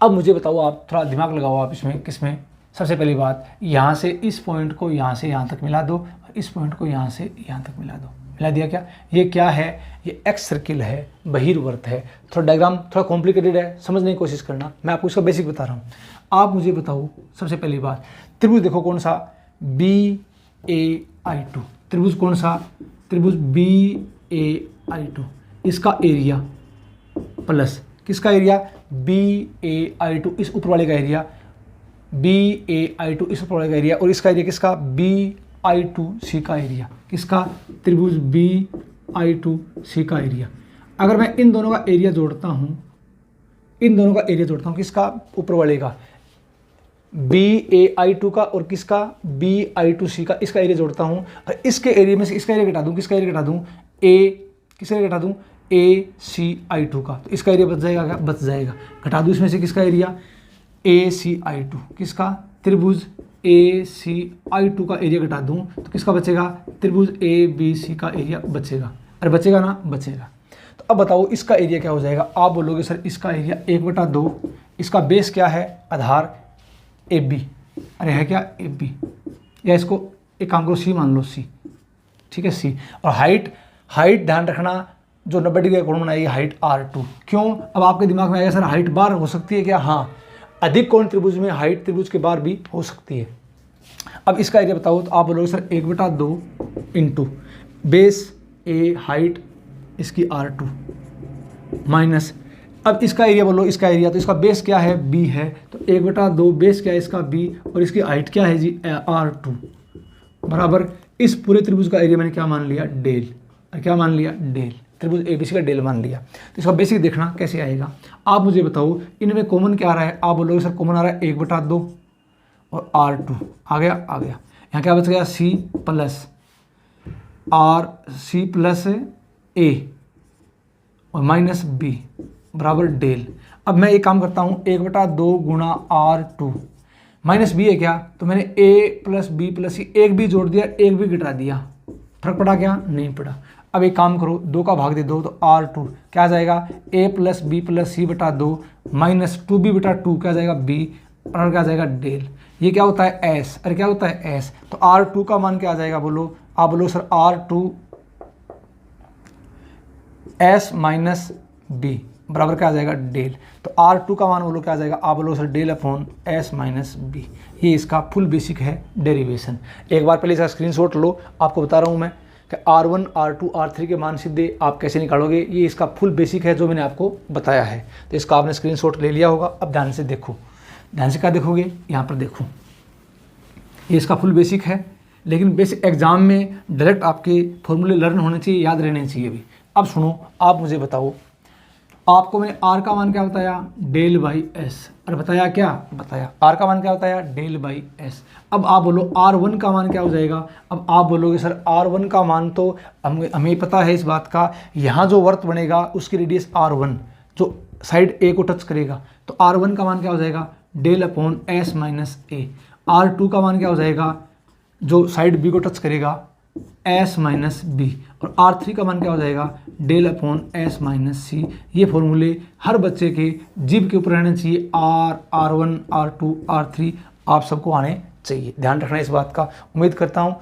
अब मुझे बताओ, आप थोड़ा दिमाग लगाओ आप इसमें, किसमें। सबसे पहली बात, यहाँ से इस पॉइंट को यहाँ से यहाँ तक मिला दो, और इस पॉइंट को यहाँ से यहाँ तक मिला दो। मिला दिया क्या, ये क्या है, ये एक्स सर्किल है, बहिर्वर्त है। थोड़ा डायग्राम थोड़ा कॉम्प्लिकेटेड है, समझने की कोशिश करना, मैं आपको इसका बेसिक बता रहा हूँ। आप मुझे बताओ, सबसे पहली बात, त्रिभुज देखो कौन सा, BAI2 त्रिभुज, कौन सा त्रिभुज, BAI2। इसका एरिया प्लस किसका एरिया, BAI2, इस ऊपर वाले का एरिया, BAI2 इस ऊपर वाले का एरिया, और इसका एरिया किसका, BI2C का एरिया, किसका, त्रिभुज BI2C का एरिया। अगर मैं इन दोनों का एरिया जोड़ता हूँ, किसका, ऊपर वाले का BAI2 का, और किसका, BI2C का, इसका एरिया जोड़ता हूँ, और इसके एरिया में से इसका एरिया घटा दूँ, किसका एरिया घटा दूँ, किसका एरिया घटा दूँ, ACI2 का। तो इसका एरिया बच जाएगा, क्या बच जाएगा, घटा दूँ इसमें से किसका एरिया, ACI2, किसका, त्रिभुज ACI2 का एरिया घटा दूँ तो किसका बचेगा, त्रिभुज ABC का एरिया बचेगा। अरे बचेगा ना, बचेगा। तो अब बताओ इसका एरिया क्या हो जाएगा। आप बोलोगे सर इसका एरिया 1/2, इसका बेस क्या है, आधार AB, अरे है क्या AB, या इसको एक काम करो C मान लो, C, ठीक है C। और हाइट ध्यान रखना, जो 90 डिग्री का कोण बनाएगी हाइट R2। क्यों, अब आपके दिमाग में आएगा सर हाइट बार हो सकती है क्या, हाँ, अधिक कोण त्रिभुज में हाइट त्रिभुज के बार भी हो सकती है। अब इसका एरिया बताओ, तो आप बोलोगे sir 1/2 into base A height इसकी R2 माइनस, अब इसका एरिया बोलो, इसका एरिया, तो इसका बेस क्या है B है, तो 1/2 बेस क्या है इसका B, और इसकी हाइट क्या है जी R2, बराबर इस पूरे त्रिभुज का एरिया मैंने क्या मान लिया, डेल, क्या मान लिया, डेल, त्रिभुज ABC का डेल मान लिया। तो इसका बेसिक देखना कैसे आएगा। आप मुझे बताओ इनमें कॉमन क्या आ रहा है, आप बोलोगे सर कॉमन आ रहा है 1/2 और R2, आ गया, यहाँ क्या बच गया C प्लस A और माइनस B बराबर डेल। अब मैं एक काम करता हूँ, 1/2 गुणा R2 माइनस B है क्या, तो मैंने A plus B plus C एक भी जोड़ दिया, एक भी घटा दिया, फर्क पड़ा क्या, नहीं पड़ा। अब एक काम करो, 2 का भाग दे दो, तो R2 क्या आ जाएगा, A plus B plus C/2 minus 2B/2 क्या आ जाएगा B, और क्या आ जाएगा डेल। ये क्या होता है S, अरे क्या होता है S, तो R2 का मान क्या आ जाएगा, बोलो, आप बोलो sir R2 S minus B बराबर क्या आ जाएगा, डेल। तो R2 का मान बोलो क्या आ जाएगा, आप बोलो sir del upon S minus B। ये इसका फुल बेसिक है डेरिवेशन। एक बार पहले इसका स्क्रीनशॉट लो, आपको बता रहा हूँ मैं कि R1 R2 R3 के मान सीधे आप कैसे निकालोगे, ये इसका फुल बेसिक है जो मैंने आपको बताया है। तो इसका आपने स्क्रीनशॉट ले लिया होगा। अब ध्यान से देखो, ध्यान से क्या देखोगे, यहाँ पर देखो, ये इसका फुल बेसिक है, लेकिन बेसिक एग्जाम में डायरेक्ट आपके फॉर्मूले लर्न होने चाहिए, याद रहने चाहिए भी। अब सुनो, आप मुझे बताओ, आपको मैंने R का मान क्या बताया, डेल बाई S, और बताया क्या, बताया R का मान क्या बताया, डेल बाई S। अब आप बोलो R1 का मान क्या हो जाएगा। अब आप बोलोगे सर R1 का मान तो हमें पता है इस बात का, यहाँ जो वर्त बनेगा उसकी रेडियस R1 जो साइड A को टच करेगा, तो R1 का मान क्या हो जाएगा, del upon S minus A। R2 का मान क्या हो जाएगा, जो साइड B को टच करेगा, S माइनस B। और R3 का मान क्या हो जाएगा, del upon S minus C। ये फॉर्मूले हर बच्चे के जीभ के ऊपर रहने चाहिए, R1 R2 R3 आप सबको आने चाहिए। ध्यान रखना इस बात का। उम्मीद करता हूँ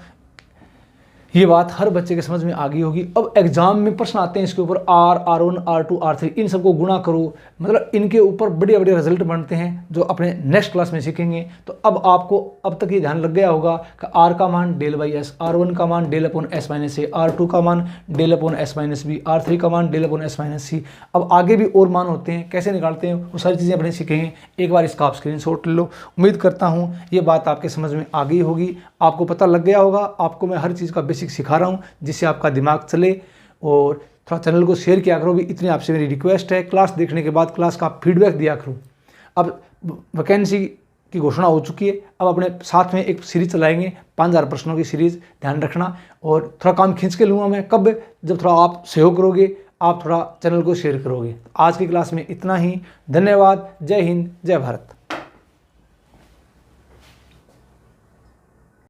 ये बात हर बच्चे के समझ में आ गई होगी। अब एग्जाम में प्रश्न आते हैं इसके ऊपर, R1 R2 R3 इन सबको गुणा करो, मतलब इनके ऊपर बढ़िया बढ़िया रिजल्ट बनते हैं जो अपने नेक्स्ट क्लास में सीखेंगे। तो अब आपको अब तक ये ध्यान लग गया होगा कि R का मान डेल बाई S, R1 का मान del upon S minus A, R2 का मान del upon S minus B, R3 का मान del upon S minus C। अब आगे भी और मान होते हैं, कैसे निकालते हैं वो सारी चीज़ें अपने सीखेंगे। एक बार इसका आप स्क्रीनशॉट ले लो। उम्मीद करता हूँ ये बात आपके समझ में आ गई होगी, आपको पता लग गया होगा। आपको मैं हर चीज़ का बेसिक सिखा रहा हूँ जिससे आपका दिमाग चले, और थोड़ा चैनल को शेयर किया करो भी, इतनी आपसे मेरी रिक्वेस्ट है। क्लास देखने के बाद क्लास का फीडबैक दिया करो। अब वैकेंसी की घोषणा हो चुकी है, अब अपने साथ में एक सीरीज चलाएंगे 5000 प्रश्नों की सीरीज, ध्यान रखना। और थोड़ा काम खींच के लूँगा मैं कब, जब थोड़ा आप सहयोग करोगे, आप थोड़ा चैनल को शेयर करोगे। आज की क्लास में इतना ही। धन्यवाद। जय हिंद, जय भारत।